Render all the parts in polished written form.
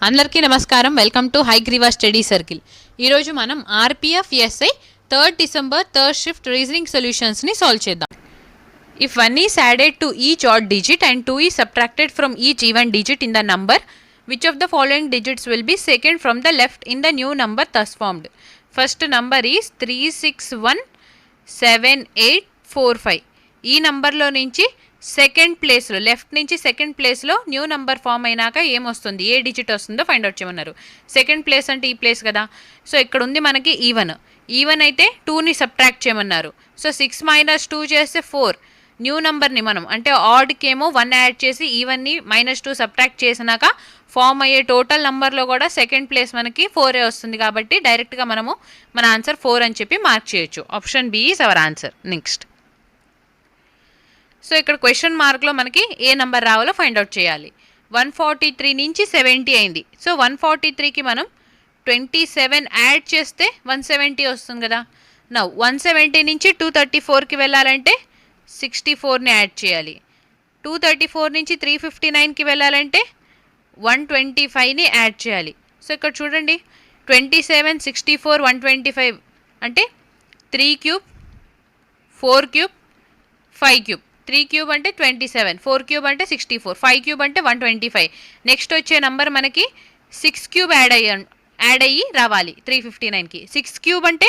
అందరికీ నమస్కారం. Welcome to Hayagriva study circle. ఈరోజు మనం RPF SI 3rd December third shift reasoning సొల్యూషన్స్ని సాల్వ్ చేద్దాం. If 1 is added to each odd digit and 2 is subtracted from each even digit in the number, which of the following digits will be second from the left in the new number thus formed? First number is 3617845. ఈ నంబర్లో నుంచి second ప్లేస్లో, left నుంచి second ప్లేస్లో new number form అయినాక ఏమొస్తుంది, ఏ digit వస్తుందో find out చేయమన్నారు. సెకండ్ ప్లేస్ అంటే ఈ ప్లేస్ కదా. సో ఇక్కడ ఉంది మనకి ఈవెన్ అయితే 2ని సబ్ట్రాక్ట్ చేయమన్నారు. సో 6 - 2 చేస్తే 4. న్యూ నెంబర్ని మనం అంటే ఆడ్కి ఏమో 1 యాడ్ చేసి ఈవెన్ని -2 సబ్ట్రాక్ట్ చేసినాక ఫామ్ అయ్యే టోటల్ నెంబర్లో కూడా సెకండ్ ప్లేస్ మనకి 4 వస్తుంది. కాబట్టి డైరెక్ట్గా మనము మన ఆన్సర్ 4 అని చెప్పి మార్క్ చేయొచ్చు. Option B is our answer. Next, so ఇక్కడ క్వశ్చన్ మార్క్లో మనకి ఏ నెంబర్ రావాలో ఫైండ్ అవుట్ చేయాలి. 143 నుంచి 70 అయింది. సో 143కి మనం 27 యాడ్ చేస్తే 170 వస్తుంది కదా. నౌ 170 నుంచి 234కి వెళ్ళాలంటే 64ని యాడ్ చేయాలి. 234 నుంచి 359కి వెళ్ళాలంటే 125ని యాడ్ చేయాలి. సో ఇక్కడ చూడండి, 27, 64, 125 అంటే 3 క్యూబ్, 4 క్యూబ్, 5 క్యూబ్. 3 క్యూబ్ అంటే 27, 4 క్యూబ్ అంటే 64, 5 క్యూబ్ అంటే 125. నెక్స్ట్ వచ్చే నంబర్ మనకి 6 క్యూబ్ యాడ్ అయ్యి రావాలి 359కి. 6 క్యూబ్ అంటే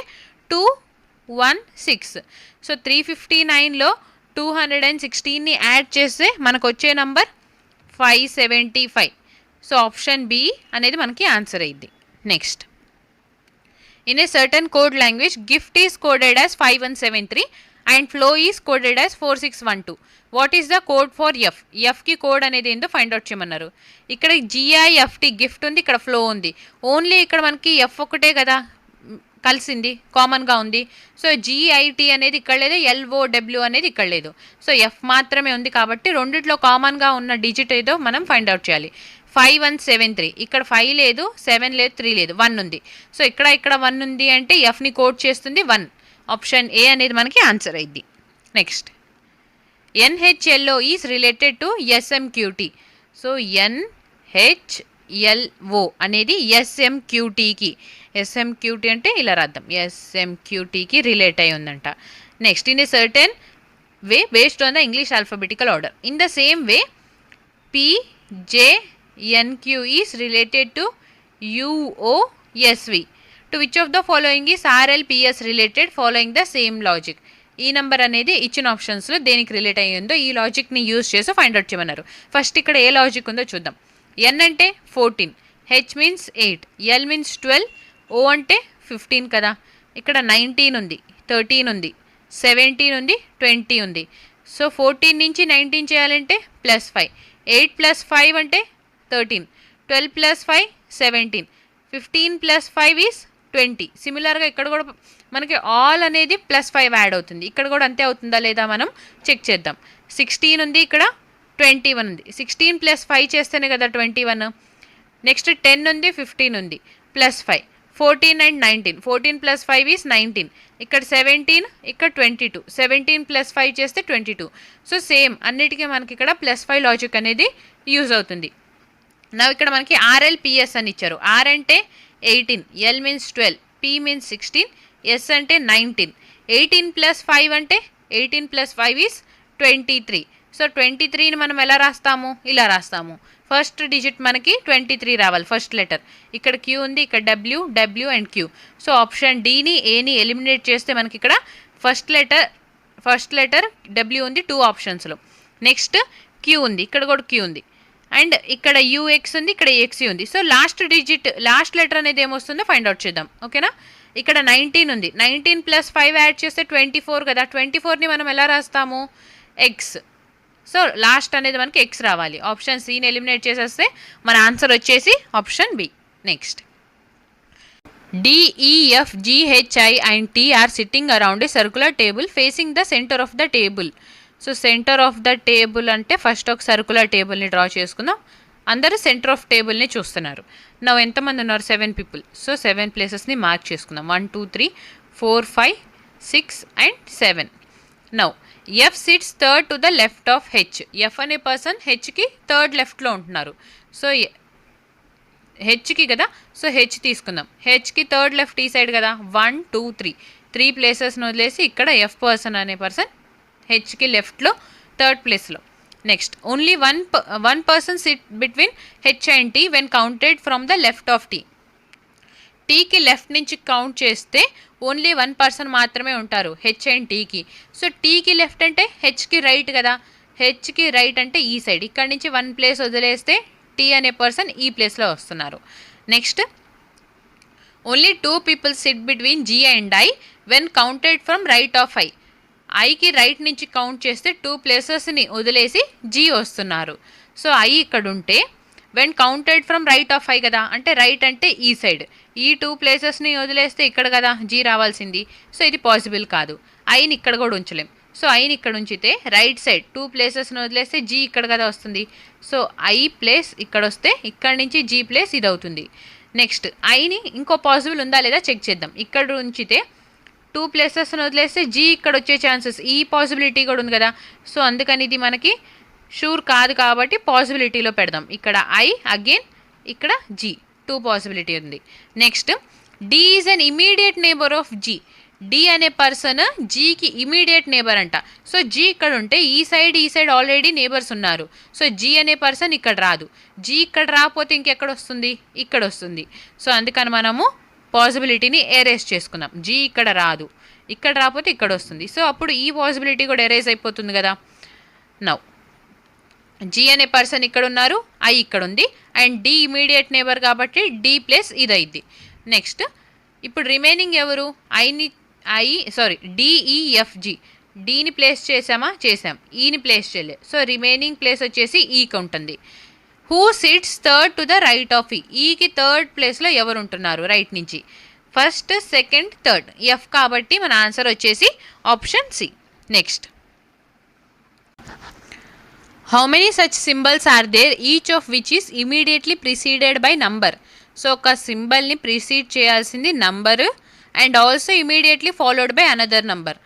216. సో 359లో 216ని యాడ్ చేస్తే మనకు వచ్చే నంబర్ 575. సో ఆప్షన్ బి అనేది మనకి ఆన్సర్ అయ్యింది. Next, in a certain code language gift is coded as 5173 and flow is coded as 4612. What is the code for F? ఎఫ్కి కోడ్ అనేది ఏందో ఫైండ్ అవుట్ చేయమన్నారు. ఇక్కడ జిఐఎఫ్టి గిఫ్ట్ ఉంది, ఇక్కడ ఫ్లో ఉంది. ఓన్లీ ఇక్కడ మనకి ఎఫ్ ఒకటే కదా కలిసింది, కామన్గా ఉంది. సో జిఐటి అనేది ఇక్కడ లేదు, ఎల్ఓడబ్ల్యూ అనేది ఇక్కడ లేదు. సో ఎఫ్ మాత్రమే ఉంది. కాబట్టి రెండిట్లో కామన్గా ఉన్న డిజిట్ ఏదో మనం ఫైండ్ అవుట్ చేయాలి. 5173, ఇక్కడ 5 లేదు, 7 లేదు, 3 లేదు, 1 ఉంది. సో ఇక్కడ 1 ఉంది అంటే ఎఫ్ని కోడ్ చేస్తుంది 1. ఆప్షన్ ఏ అనేది మనకి ఆన్సర్ అయింది. Next, NHLO is related to SMQT. So NHLO అనేది ఎస్ఎంక్యూటీ అంటే ఇలా రాద్దాం, ఎస్ఎంక్యూటీకి రిలేట్ అయి ఉందంట. Next, in a certain way based on the English alphabetical order. In the same way PJNQ is related to UOSV. To which of the following is RLPS related following the same logic. ఈ నెంబర్ అనేది ఇచ్చిన ఆప్షన్స్లో దేనికి relate అయ్యి ఉందో ఈ లాజిక్ని యూజ్ చేసి ఫైండ్ అవుట్ చేయమన్నారు. ఫస్ట్ ఇక్కడ ఏ లాజిక్ ఉందో చూద్దాం. ఎన్ అంటే 14, హెచ్ మీన్స్ 8, ఎల్ మీన్స్ 12, ఓ అంటే 15 కదా. ఇక్కడ 19 ఉంది, 13 ఉంది, 17 ఉంది, 20 ఉంది. సో 14 నుంచి 19 చేయాలంటే +5, 8 + 5 అంటే 13, 12 + 5 17, 15 + 5 ఈజ్ 20. సిమిలర్గా ఇక్కడ కూడా మనకి ఆల్ అనేది +5 యాడ్ అవుతుంది. ఇక్కడ కూడా అంతే అవుతుందా లేదా మనం చెక్ చేద్దాం. 16 ఉంది, ఇక్కడ 21 ఉంది. 16 + 5 చేస్తేనే కదా 21. నెక్స్ట్ 10 ఉంది, 15 ఉంది, +5, 14 and 19, 14 + 5 ఈజ్ 19. ఇక్కడ 17, ఇక్కడ 22, 17 + 5 చేస్తే 22. సో సేమ్ అన్నిటికీ మనకి ఇక్కడ +5 లాజిక్ అనేది యూజ్ అవుతుంది. నా ఇక్కడ మనకి ఆర్ఎల్పిఎస్ అని ఇచ్చారు. ఆర్ అంటే 18, L means 12, P means 16, S అంటే 19. 18 + 5 అంటే 18 + 5 ఈజ్ 23. సో 23ని మనం ఎలా రాస్తాము, ఇలా రాస్తాము. ఫస్ట్ డిజిట్ మనకి 23 రావాలి, ఫస్ట్ లెటర్. ఇక్కడ క్యూ ఉంది, ఇక్కడ W and Q. So option డీని ఏని ఎలిమినేట్ చేస్తే మనకి ఇక్కడ ఫస్ట్ లెటర్ డబ్ల్యూ ఉంది 2 ఆప్షన్స్లో. నెక్స్ట్ క్యూ ఉంది, ఇక్కడ కూడా క్యూ ఉంది, అండ్ ఇక్కడ యూఎక్స్ ఉంది, ఇక్కడ ఎక్స్యూ ఉంది. సో లాస్ట్ లెటర్ అనేది ఏమొస్తుందో ఫైండ్ అవుట్ చేద్దాం. ఓకేనా. ఇక్కడ 19 ఉంది, 19 + 5 యాడ్ చేస్తే 24 కదా. 24ని మనం ఎలా రాస్తాము, ఎక్స్. సో లాస్ట్ అనేది మనకి ఎక్స్ రావాలి. ఆప్షన్ సిని ఎలిమినేట్ చేసేస్తే మన ఆన్సర్ వచ్చేసి option B. Next, D E F G H I and T are sitting around a circular table facing the centre of the table. So centre of the table అంటే first ఒక circular టేబుల్ని డ్రా చేసుకుందాం. అందరూ సెంటర్ ఆఫ్ టేబుల్ని చూస్తున్నారు. నా ఎంతమంది ఉన్నారు, 7 పీపుల్. సో 7 ప్లేసెస్ని మార్క్ చేసుకుందాం. 1 2 3 4 5 6 and 7. Now F sits third to the left of H. F అనే పర్సన్ హెచ్కి థర్డ్ లెఫ్ట్లో ఉంటున్నారు. సో హెచ్కి కదా, సో హెచ్ తీసుకుందాం. హెచ్కి థర్డ్ లెఫ్ట్ ఈ సైడ్ కదా, 1 2 3 3 ప్లేసెస్ని వదిలేసి ఇక్కడ ఎఫ్ పర్సన్ అనే పర్సన్ హెచ్కి లెఫ్ట్లో థర్డ్ ప్లేస్లో. Next only one person sit between H and T when counted from the left of T. టీకి లెఫ్ట్ నుంచి కౌంట్ చేస్తే ఓన్లీ 1 పర్సన్ మాత్రమే ఉంటారు హెచ్ అండ్ టీకి. సో టీకి లెఫ్ట్ అంటే హెచ్కి రైట్ కదా, హెచ్కి రైట్ అంటే ఈ సైడ్. ఇక్కడ నుంచి 1 ప్లేస్ వదిలేస్తే టీ అనే పర్సన్ ఈ ప్లేస్లో వస్తున్నారు. Next only 2 people sit between G and I when counted from right of I. ఐకి రైట్ నుంచి కౌంట్ చేస్తే 2 ప్లేసెస్ని వదిలేసి జీ వస్తున్నారు. సో ఐ ఇక్కడ ఉంటే when counted from right of I కదా, అంటే రైట్ అంటే ఈ సైడ్. ఈ 2 ప్లేసెస్ని వదిలేస్తే ఇక్కడ కదా జీ రావాల్సింది. సో ఇది పాసిబుల్ కాదు. ఐని ఇక్కడ కూడా ఉంచలేం. సో ఐని ఇక్కడ ఉంచితే రైట్ సైడ్ 2 ప్లేసెస్ని వదిలేస్తే జీ ఇక్కడ కదా వస్తుంది. సో ఐ ప్లేస్ ఇక్కడ వస్తే ఇక్కడ నుంచి జీ ప్లేస్ ఇది అవుతుంది. నెక్స్ట్ ఐని ఇంకో పాసిబుల్ ఉందా లేదా చెక్ చేద్దాం. ఇక్కడ ఉంచితే 2 ప్లేసెస్ని వదిలేస్తే జీ ఇక్కడ వచ్చే ఛాన్సెస్, ఈ పాసిబిలిటీ కూడా ఉంది కదా. సో అందుకని ఇది మనకి షూర్ కాదు కాబట్టి పాసిబిలిటీలో పెడదాం. ఇక్కడ ఐ అగైన్, ఇక్కడ జీ, 2 పాసిబిలిటీ ఉంది. Next D is an immediate neighbour of G. D అనే పర్సన్ జీకి ఇమీడియట్ నేబర్ అంట. సో జీ ఇక్కడ ఉంటే ఈ సైడ్ ఆల్రెడీ నేబర్స్ ఉన్నారు. సో జీ అనే పర్సన్ ఇక్కడ రాదు. జీ ఇక్కడ రాకపోతే ఇంకెక్కడ వస్తుంది, ఇక్కడ వస్తుంది. సో అందుకని మనము పాసిబిలిటీని ఎరేజ్ చేసుకుందాం. జీ ఇక్కడ రాదు, ఇక్కడ రాకపోతే ఇక్కడ వస్తుంది. సో అప్పుడు ఈ పాసిబిలిటీ కూడా ఎరేజ్ అయిపోతుంది కదా. నౌ జీ అనే పర్సన్ ఇక్కడ ఉన్నారు, ఐ ఇక్కడ ఉంది, అండ్ డి ఇమీడియట్ నేబర్ కాబట్టి డి ప్లేస్ ఇది అయింది. నెక్స్ట్ ఇప్పుడు రిమైనింగ్ ఎవరు, డిఈఎఫ్జి. డీని ప్లేస్ చేసాం, ఈని ప్లేస్ చేయలే. సో రిమైనింగ్ ప్లేస్ వచ్చేసి ఈకి ఉంటుంది. Who sits third to the right of ఈ. ఈకి థర్డ్ ప్లేస్లో ఎవరు ఉంటున్నారు రైట్ నుంచి, ఫస్ట్ సెకండ్ థర్డ్, ఎఫ్ కాబట్టి మన ఆన్సర్ వచ్చేసి option C. Next how many such symbols are there each of which is immediately preceded by number. So ఒక సింబల్ని ప్రిసీడ్ చేయాల్సింది number and also immediately followed by another number.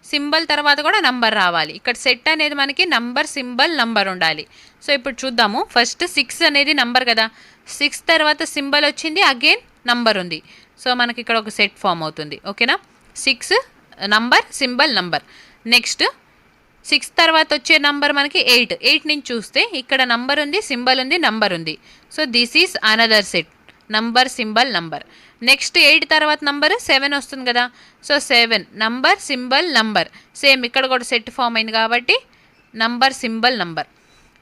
Symbol తర్వాత కూడా number రావాలి. ఇక్కడ సెట్ అనేది మనకి నంబర్ సింబల్ నంబర్ ఉండాలి. సో ఇప్పుడు చూద్దాము. ఫస్ట్ 6 అనేది నంబర్ కదా, 6 తర్వాత సింబల్ వచ్చింది, అగైన్ నంబర్ ఉంది. సో మనకి ఇక్కడ ఒక సెట్ ఫామ్ అవుతుంది. ఓకేనా, 6 నంబర్ సింబల్ నంబర్. నెక్స్ట్ 6 తర్వాత వచ్చే నంబర్ మనకి 8 నుంచి చూస్తే ఇక్కడ నంబర్ ఉంది, సింబల్ ఉంది, నంబర్ ఉంది. So this is another set, number symbol number. Next 8 తర్వాత నంబర్ 7 వస్తుంది కదా. So 7 number symbol number, same ఇక్కడ కూడా సెట్ ఫామ్ అయింది కాబట్టి నంబర్ సింబల్ నంబర్.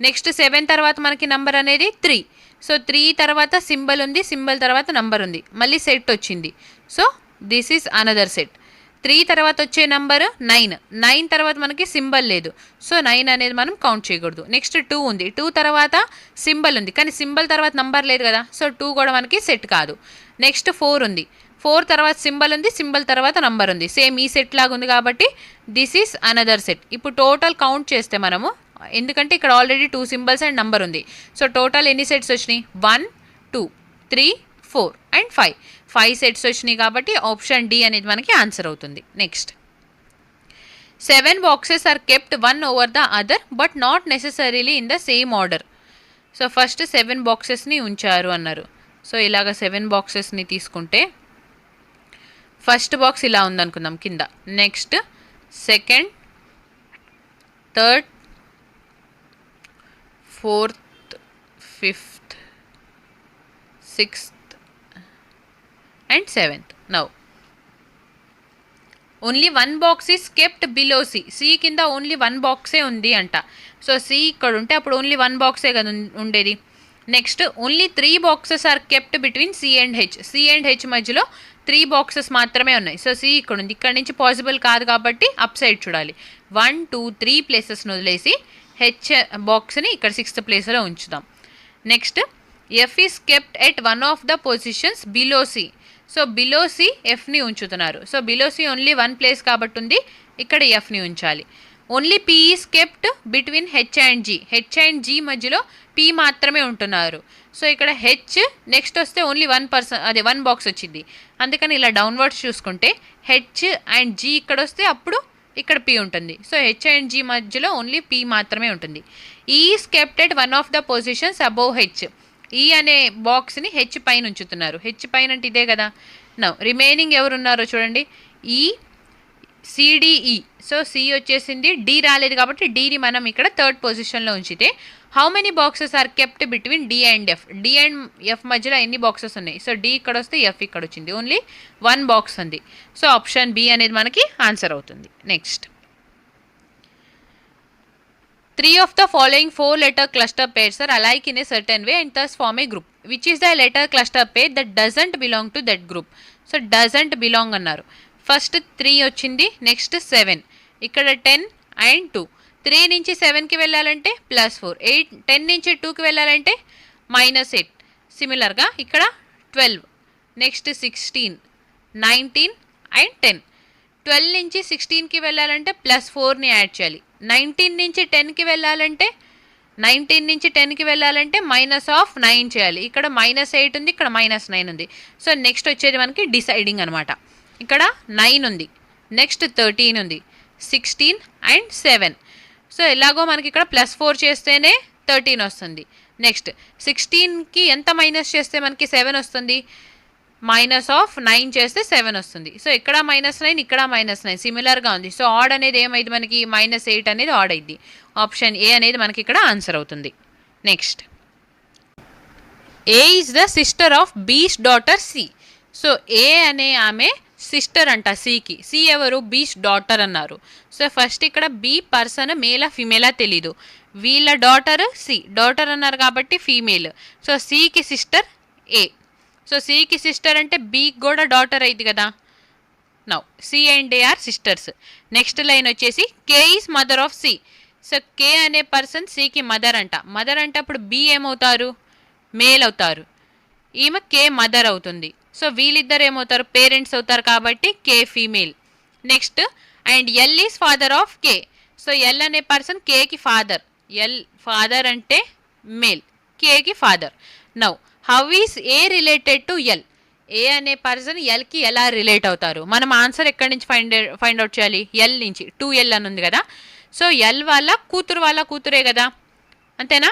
నెక్స్ట్ 7 తర్వాత మనకి నంబర్ అనేది 3. సో 3 తర్వాత సింబల్ ఉంది, సింబల్ తర్వాత నంబర్ ఉంది, మళ్ళీ సెట్ వచ్చింది. So this is another set. 3 తర్వాత వచ్చే నంబర్ 9 తర్వాత మనకి సింబల్ లేదు. సో 9 అనేది మనం కౌంట్ చేయకూడదు. నెక్స్ట్ 2 ఉంది, 2 తర్వాత సింబల్ ఉంది కానీ సింబల్ తర్వాత నంబర్ లేదు కదా. సో 2 కూడా మనకి సెట్ కాదు. నెక్స్ట్ 4 ఉంది, 4 తర్వాత సింబల్ ఉంది, సింబల్ తర్వాత నంబర్ ఉంది, సేమ్ ఈ సెట్ లాగా ఉంది కాబట్టి దిస్ ఈజ్ అనదర్ సెట్. ఇప్పుడు టోటల్ కౌంట్ చేస్తే మనము, ఎందుకంటే ఇక్కడ ఆల్రెడీ 2 సింబల్స్ అండ్ నంబర్ ఉంది. సో టోటల్ ఎన్ని సెట్స్ వచ్చినాయి, 1 2 3 4 అండ్ 5 సెట్స్ వచ్చినాయి కాబట్టి ఆప్షన్ డి అనేది మనకి ఆన్సర్ అవుతుంది. Next 7 boxes are kept one over the other but not necessarily in the same order. So first 7 బాక్సెస్ని ఉంచారు అన్నారు. సో ఇలాగ 7 బాక్సెస్ని తీసుకుంటే ఫస్ట్ బాక్స్ ఇలా ఉందనుకుందాం కింద, next second, third, fourth, fifth, sixth and seventh. Now only 1 box is kept below C. C కింద only 1 బాక్సే ఉంది అంట. సో సి ఇక్కడ ఉంటే అప్పుడు ఓన్లీ 1 బాక్సే కదా ఉండేది. Next only 3 boxes are kept between C and H. C and H మధ్యలో 3 బాక్సెస్ మాత్రమే ఉన్నాయి. సో సి ఇక్కడ ఉంది, ఇక్కడ నుంచి పాసిబుల్ కాదు కాబట్టి అప్ సైడ్ చూడాలి. 1 2 3 ప్లేసెస్ని వదిలేసి హెచ్ బాక్స్ని ఇక్కడ 6th ప్లేస్లో ఉంచుదాం. Next F is kept at one of the positions below C. So below C ఎఫ్ని ఉంచుతున్నారు. So below C only 1 place కాబట్టి ఉంది, ఇక్కడ ఎఫ్ని ఉంచాలి. Only P is kept between H and G. H and G మధ్యలో పీ మాత్రమే ఉంటున్నారు. సో ఇక్కడ హెచ్ నెక్స్ట్ వస్తే ఓన్లీ 1 బాక్స్ వచ్చింది, అందుకని ఇలా డౌన్వర్డ్స్ చూసుకుంటే హెచ్ అండ్ జీ ఇక్కడ వస్తే అప్పుడు ఇక్కడ పీ ఉంటుంది. సో హెచ్ అండ్ జీ మధ్యలో ఓన్లీ పీ మాత్రమే ఉంటుంది. Is kept at one of the positions above H. ఈ అనే బాక్స్ని హెచ్ పైన ఉంచుతున్నారు. హెచ్ పైన అంటే ఇదే కదా. నౌ రిమైనింగ్ ఎవరు ఉన్నారో చూడండి, ఈ సిడిఈ. సో సి వచ్చేసింది, డి రాలేదు కాబట్టి డీని మనం ఇక్కడ థర్డ్ పొజిషన్లో ఉంచితే how many boxes are kept between D and F. D and F మధ్యలో ఎన్ని బాక్సెస్ ఉన్నాయి? సో డి ఇక్కడ వస్తే ఎఫ్ ఇక్కడ వచ్చింది, ఓన్లీ 1 బాక్స్ ఉంది. సో ఆప్షన్ బి అనేది మనకి ఆన్సర్ అవుతుంది. Next, 3 of the following 4-letter cluster pairs are alike in a certain way and thus form a group. Which is the letter cluster pair that doesn't belong to that group? So doesn't belong అన్నారు. First 3 వచ్చింది, next 7, ఇక్కడ 10 and 2. 3 నుంచి 7కి వెళ్ళాలంటే +4, 10 నుంచి 2కి వెళ్ళాలంటే -8. సిమిలర్గా ఇక్కడ 12, నెక్స్ట్ 16, 19 అండ్ 10. 12 నుంచి 16కి వెళ్ళాలంటే +4ని యాడ్ చేయాలి. 19 నుంచి 10కి వెళ్ళాలంటే -9 చేయాలి. ఇక్కడ -8 ఉంది, ఇక్కడ -9 ఉంది. సో నెక్స్ట్ వచ్చేది మనకి డిసైడింగ్ అనమాట. ఇక్కడ 9 ఉంది, నెక్స్ట్ 13 ఉంది, 16 అండ్ 7. సో ఎలాగో మనకి ఇక్కడ +4 చేస్తేనే 13 వస్తుంది. నెక్స్ట్ 16కి ఎంత మైనస్ చేస్తే మనకి 7 వస్తుంది? -9 చేస్తే 7 వస్తుంది. సో ఇక్కడ -9, ఇక్కడ -9, సిమిలర్గా ఉంది. సో ఆడ్ అనేది ఏమైంది మనకి? -8 అనేది ఆడ్ అయింది. ఆప్షన్ ఏ అనేది మనకి ఇక్కడ ఆన్సర్ అవుతుంది. Next, A is the sister of bees daughter C. So ఏ అనే ఆమె సిస్టర్ అంట సికి. సి ఎవరు? బీస్ డాటర్ అన్నారు. సో ఫస్ట్ ఇక్కడ బి పర్సన్ మేలా ఫీమేలా తెలీదు, వీళ్ళ డాటర్ సి. డాటర్ అన్నారు కాబట్టి ఫీమేల్. సో సికి సిస్టర్ ఏ. సో సికి సిస్టర్ అంటే బీకి కూడా డాటర్ అయింది కదా. Now C and A are sisters. Next line వచ్చేసి K is mother of C. So K అనే పర్సన్ సికి మదర్ అంట. మదర్ అంటే అప్పుడు బి ఏమవుతారు? మేల్ అవుతారు, ఈమె కే మదర్ అవుతుంది. సో వీళ్ళిద్దరు ఏమవుతారు? పేరెంట్స్ అవుతారు కాబట్టి K female. Next, and L is father of K. So L అనే పర్సన్ కేకి ఫాదర్. ఎల్ ఫాదర్ అంటే మేల్, కేకి father. Now how is A related to L. A అనే పర్సన్ ఎల్కి ఎలా రిలేట్ అవుతారు? మనం ఆన్సర్ ఎక్కడి నుంచి ఫైండ్ అవుట్ చేయాలి? ఎల్ నుంచి. 2L అని ఉంది కదా. సో ఎల్ వాళ్ళ కూతురే కదా, అంతేనా?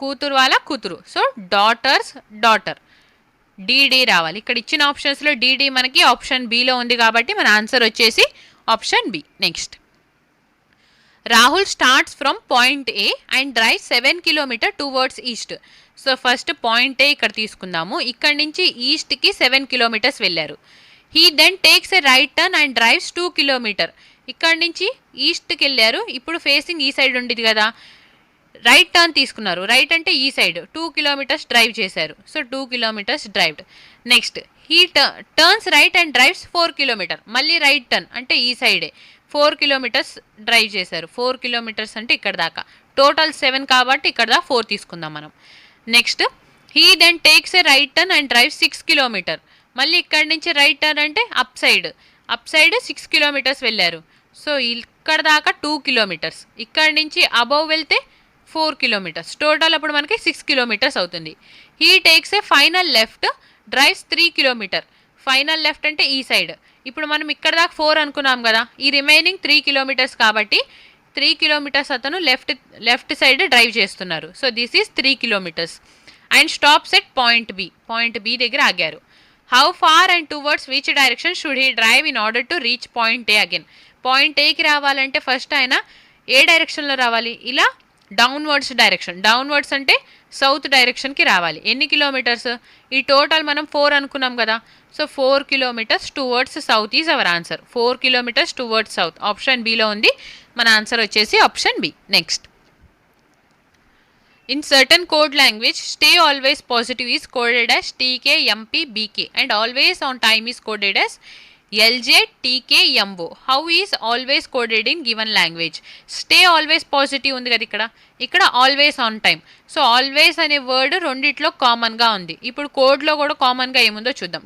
కూతురు వాళ్ళ కూతురు. సో డాటర్స్ డాటర్, డిడి రావాలి. ఇక్కడ ఇచ్చిన ఆప్షన్స్లో డిడి మనకి ఆప్షన్ బిలో ఉంది కాబట్టి మన ఆన్సర్ వచ్చేసి option B. Next, Rahul starts from point A and drive 7 kilometer towards east. So first point A ఇక్కడ తీసుకుందాము. ఇక్కడ నుంచి ఈస్ట్కి 7 కిలోమీటర్స్ వెళ్ళారు. He then takes a right turn and drives 2 kilometer. ఇక్కడ నుంచి ఈస్ట్కి వెళ్ళారు, ఇప్పుడు ఫేసింగ్ ఈ సైడ్ ఉండేది కదా, రైట్ టర్న్ తీసుకున్నారు. రైట్ అంటే ఈ సైడ్ 2 కిలోమీటర్స్ డ్రైవ్ చేశారు. So 2 kilometers drived. Next, he turns right and drives 4 kilometer. మళ్ళీ రైట్ టర్న్ అంటే ఈ సైడే 4 కిలోమీటర్స్ డ్రైవ్ చేశారు. 4 కిలోమీటర్స్ అంటే ఇక్కడ దాకా, టోటల్ 7 కాబట్టి ఇక్కడ దాకా 4 తీసుకుందాం మనం. Next, he then takes a right turn and drive 6 kilometre. మళ్ళీ ఇక్కడ నుంచి రైట్ టర్న్ అంటే అప్ సైడ్ 6 కిలోమీటర్స్ వెళ్ళారు. సో ఇక్కడ దాకా 2 కిలోమీటర్స్, ఇక్కడ నుంచి అబౌవ్ వెళ్తే 4 కిలోమీటర్స్, టోటల్ అప్పుడు మనకి 6 కిలోమీటర్స్ అవుతుంది. He takes a final left drives 3 kilometre. Final left అంటే ఈ సైడ్. ఇప్పుడు మనం ఇక్కడ దాకా 4 అనుకున్నాం కదా, ఈ రిమైనింగ్ 3 కిలోమీటర్స్ కాబట్టి 3 కిలోమీటర్స్ అతను లెఫ్ట్ సైడ్ డ్రైవ్ చేస్తున్నారు. So this is 3 kilometers. And stops at point B. Point B దగ్గర ఆగారు. How far and towards which direction should he drive in order to reach point A again. Point ఏకి రావాలంటే first ఆయన ఏ డైరెక్షన్లో రావాలి? ఇలా డౌన్వర్డ్స్ డైరెక్షన్. డౌన్వర్డ్స్ అంటే సౌత్ డైరెక్షన్కి రావాలి. ఎన్ని కిలోమీటర్స్? ఈ టోటల్ మనం 4 అనుకున్నాం కదా. So 4 kilometres towards south is our answer. 4 kilometres towards south option బిలో ఉంది. మన ఆన్సర్ వచ్చేసి option B. Next, in certain code language stay always positive is coded as T K M P B K and always on time is coded as L J T K M O. How is always coded in given language? Stay always positive ఉంది కదా ఇక్కడ always on time. So always అనే word రెండిట్లో కామన్గా ఉంది. ఇప్పుడు కోడ్లో కూడా కామన్గా ఏముందో చూద్దాం.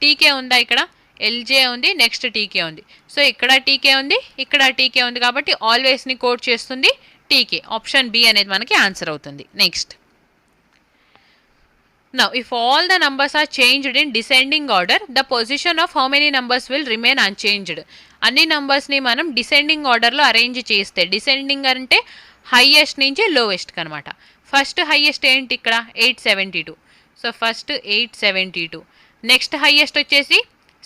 టీకే ఉందా? ఇక్కడ ఎల్జే ఉంది, నెక్స్ట్ టీకే ఉంది. సో ఇక్కడ టీకే ఉంది, ఇక్కడ టీకే ఉంది కాబట్టి ఆల్వేస్ని కోడ్ చేస్తుంది టీకే. ఆప్షన్ బి అనేది మనకి ఆన్సర్ అవుతుంది. Next, now if all the numbers are changed in descending order, the position of how many numbers will remain unchanged. అన్ని నంబర్స్ని మనం డిసెండింగ్ ఆర్డర్లో అరేంజ్ చేస్తే, డిసెండింగ్ అంటే హైయెస్ట్ నుంచి లోవెస్ట్కి అనమాట. ఫస్ట్ హైయెస్ట్ ఏంటి ఇక్కడ 872. So first 872. నెక్స్ట్ హైయెస్ట్ వచ్చేసి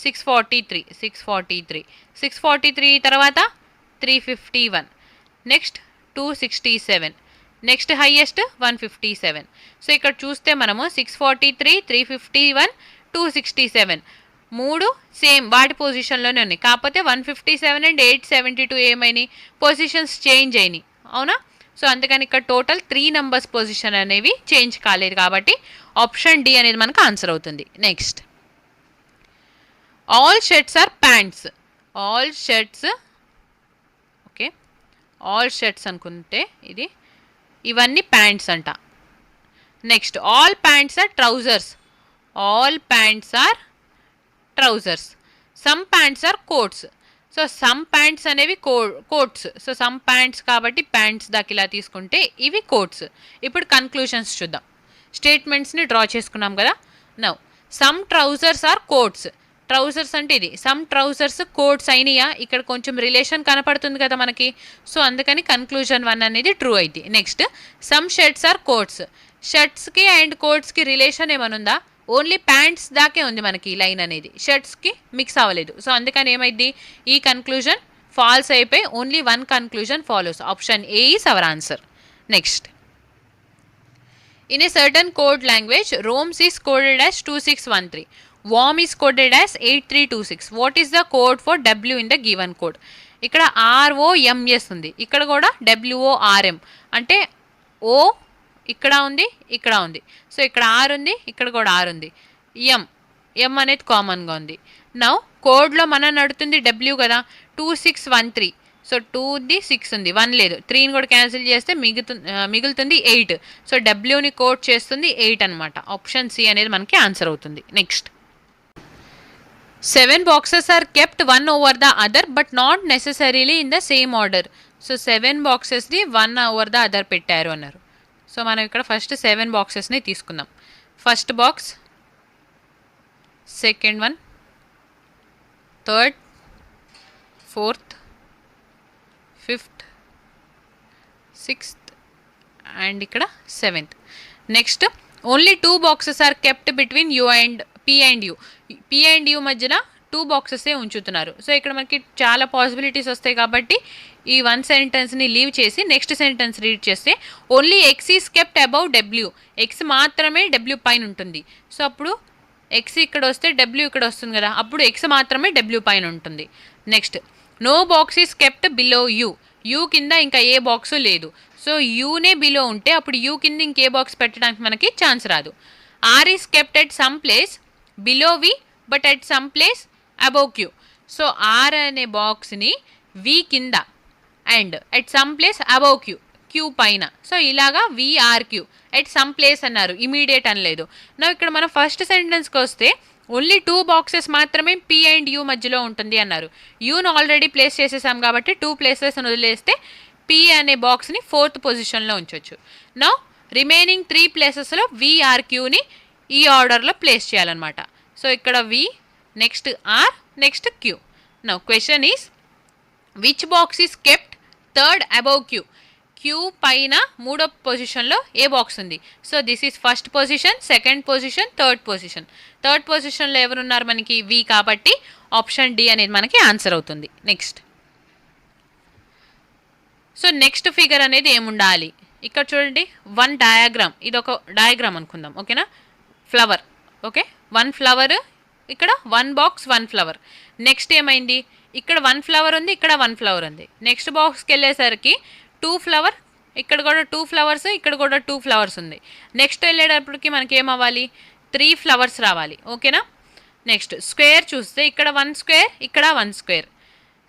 643 తర్వాత 351. నెక్స్ట్ 267. Next highest 157. సో ఇక్కడ చూస్తే మనము 643, 351, 267 మూడు సేమ్ వాటి పొజిషన్లోనే ఉన్నాయి. కాకపోతే 157 అండ్ 872 ఏమైనాయి, పొజిషన్స్ చేంజ్ అయినాయి. అవునా? సో అందుకని ఇక్కడ టోటల్ 3 నెంబర్స్ పొజిషన్ అనేవి చేంజ్ కాలేదు కాబట్టి ఆప్షన్ డి అనేది మనకు ఆన్సర్ అవుతుంది. Next, all shirts are pants. All shirts, okay, all shirts అనుకుంటే ఇవన్నీ ప్యాంట్స్ అంట. Next, all pants are trousers. All pants are trousers. Some pants are coats. So some pants అనేవి coats. So some pants కాబట్టి pants దాకా ఇలా తీసుకుంటే ఇవి quotes. ఇప్పుడు కన్క్లూషన్స్ చూద్దాం. స్టేట్మెంట్స్ని డ్రా చేసుకున్నాం కదా. Now some trousers are coats. Trousers అంటే ఇది, సమ్ ట్రౌజర్స్ కోట్స్ అయినాయా, ఇక్కడ కొంచెం రిలేషన్ కనపడుతుంది కదా మనకి. సో అందుకని కన్క్లూజన్ 1 అనేది ట్రూ అయింది. Next, some shirts are coats. షర్ట్స్కి అండ్ కోట్స్కి రిలేషన్ ఏమనుందా? ఓన్లీ ప్యాంట్స్ దాకే ఉంది మనకి ఈ లైన్ అనేది, షర్ట్స్కి మిక్స్ అవ్వలేదు. సో అందుకని ఏమైంది, ఈ కన్క్లూజన్ ఫాల్స్ అయిపోయి only 1 conclusion follows. Option A is our answer. Next, in a certain code language ROMs is coded as 2613. Warm is coded as 8326. What is the code for W in the given code? ఇక్కడ ROMS ఉంది, ఇక్కడ కూడా WORM అంటే ఓ ఇక్కడ ఉంది, ఇక్కడ ఉంది. So ఇక్కడ R ఉంది, ఇక్కడ కూడా R ఉంది. M అనేది కామన్గా ఉంది. నౌ కోడ్లో మనం నడుతుంది W కదా, 2613. సో 2 ఉంది, 6 ఉంది, 1 లేదు, 3ని కూడా క్యాన్సిల్ చేస్తే మిగులుతుంది 8. సో డబ్ల్యూని కోడ్ చేస్తుంది 8 అనమాట. ఆప్షన్ సి అనేది మనకి ఆన్సర్ అవుతుంది. Next, 7 boxes are kept 1 over the other but not necessarily in the same order. So 7 బాక్సెస్ని 1 ఓవర్ ద అదర్ పెట్టారు అన్నారు. సో మనం ఇక్కడ ఫస్ట్ 7 బాక్సెస్ని తీసుకుందాం. First box, second one, third, fourth, fifth, sixth and ఇక్కడ 7th. Next, only 2 boxes are kept between U and P and U. P and U మధ్యన 2 బాక్సెసే ఉంచుతున్నారు. సో ఇక్కడ మనకి చాలా పాసిబిలిటీస్ వస్తాయి కాబట్టి ఈ 1 సెంటెన్స్ని లీవ్ చేసి నెక్స్ట్ సెంటెన్స్ రీడ్ చేస్తే only X is kept above W. X మాత్రమే డబ్ల్యూ పైన ఉంటుంది. సో అప్పుడు ఎక్స్ ఇక్కడ వస్తే డబ్ల్యూ ఇక్కడ వస్తుంది కదా, అప్పుడు ఎక్స్ మాత్రమే డబ్ల్యూ పైన ఉంటుంది. Next, no box is kept below U. U కింద ఇంకా ఏ బాక్సు లేదు. సో యూనే బిలో ఉంటే అప్పుడు యూ కింద ఇంకే బాక్స్ పెట్టడానికి మనకి ఛాన్స్ రాదు. R is kept at some place below V but at some place above Q. So R అనే బాక్స్ని వి కింద and at some place above Q, Q పైన. సో ఇలాగా VRQ ఎట్ సమ్ ప్లేస్ అన్నారు, immediate అనలేదు. నా ఇక్కడ మనం ఫస్ట్ సెంటెన్స్కి వస్తే ఓన్లీ 2 బాక్సెస్ మాత్రమే P అండ్ U మధ్యలో ఉంటుంది అన్నారు. యూను ఆల్రెడీ ప్లేస్ చేసేసాం కాబట్టి 2 ప్లేసెస్ వదిలేస్తే P అనే బాక్స్ని 4th పొజిషన్లో ఉంచవచ్చు. నా రిమైనింగ్ 3 ప్లేసెస్లో VRQని ఈ ఆర్డర్లో ప్లేస్ చేయాలన్నమాట. సో ఇక్కడ V, next R, next Q. నా question is, which box is kept third above Q? Q పైన 3వ పొజిషన్లో ఏ బాక్స్ ఉంది? So this is first position, second position, third position. Third పొజిషన్లో ఎవరున్నారు మనకి? వి కాబట్టి ఆప్షన్ డి అనేది మనకి ఆన్సర్ అవుతుంది. నెక్స్ట్, సో నెక్స్ట్ ఫిగర్ అనేది ఏముండాలి? ఇక్కడ చూడండి, 1 డయాగ్రామ్, ఇది ఒక డయాగ్రామ్ అనుకుందాం, ఓకేనా? ఫ్లవర్, ఓకే, 1 ఫ్లవర్, ఇక్కడ 1 బాక్స్ 1 ఫ్లవర్. నెక్స్ట్ ఏమైంది? ఇక్కడ 1 ఫ్లవర్ ఉంది, ఇక్కడ 1 ఫ్లవర్ ఉంది. నెక్స్ట్ బాక్స్కి వెళ్ళేసరికి 2 ఫ్లవర్, ఇక్కడ కూడా 2 ఫ్లవర్స్, ఇక్కడ కూడా 2 ఫ్లవర్స్ ఉంది. నెక్స్ట్ వెళ్ళేటప్పటికి మనకి ఏమవ్వాలి? 3 ఫ్లవర్స్ రావాలి, ఓకేనా? నెక్స్ట్ స్క్వేర్ చూస్తే ఇక్కడ 1 స్క్వేర్, ఇక్కడ 1 స్క్వేర్.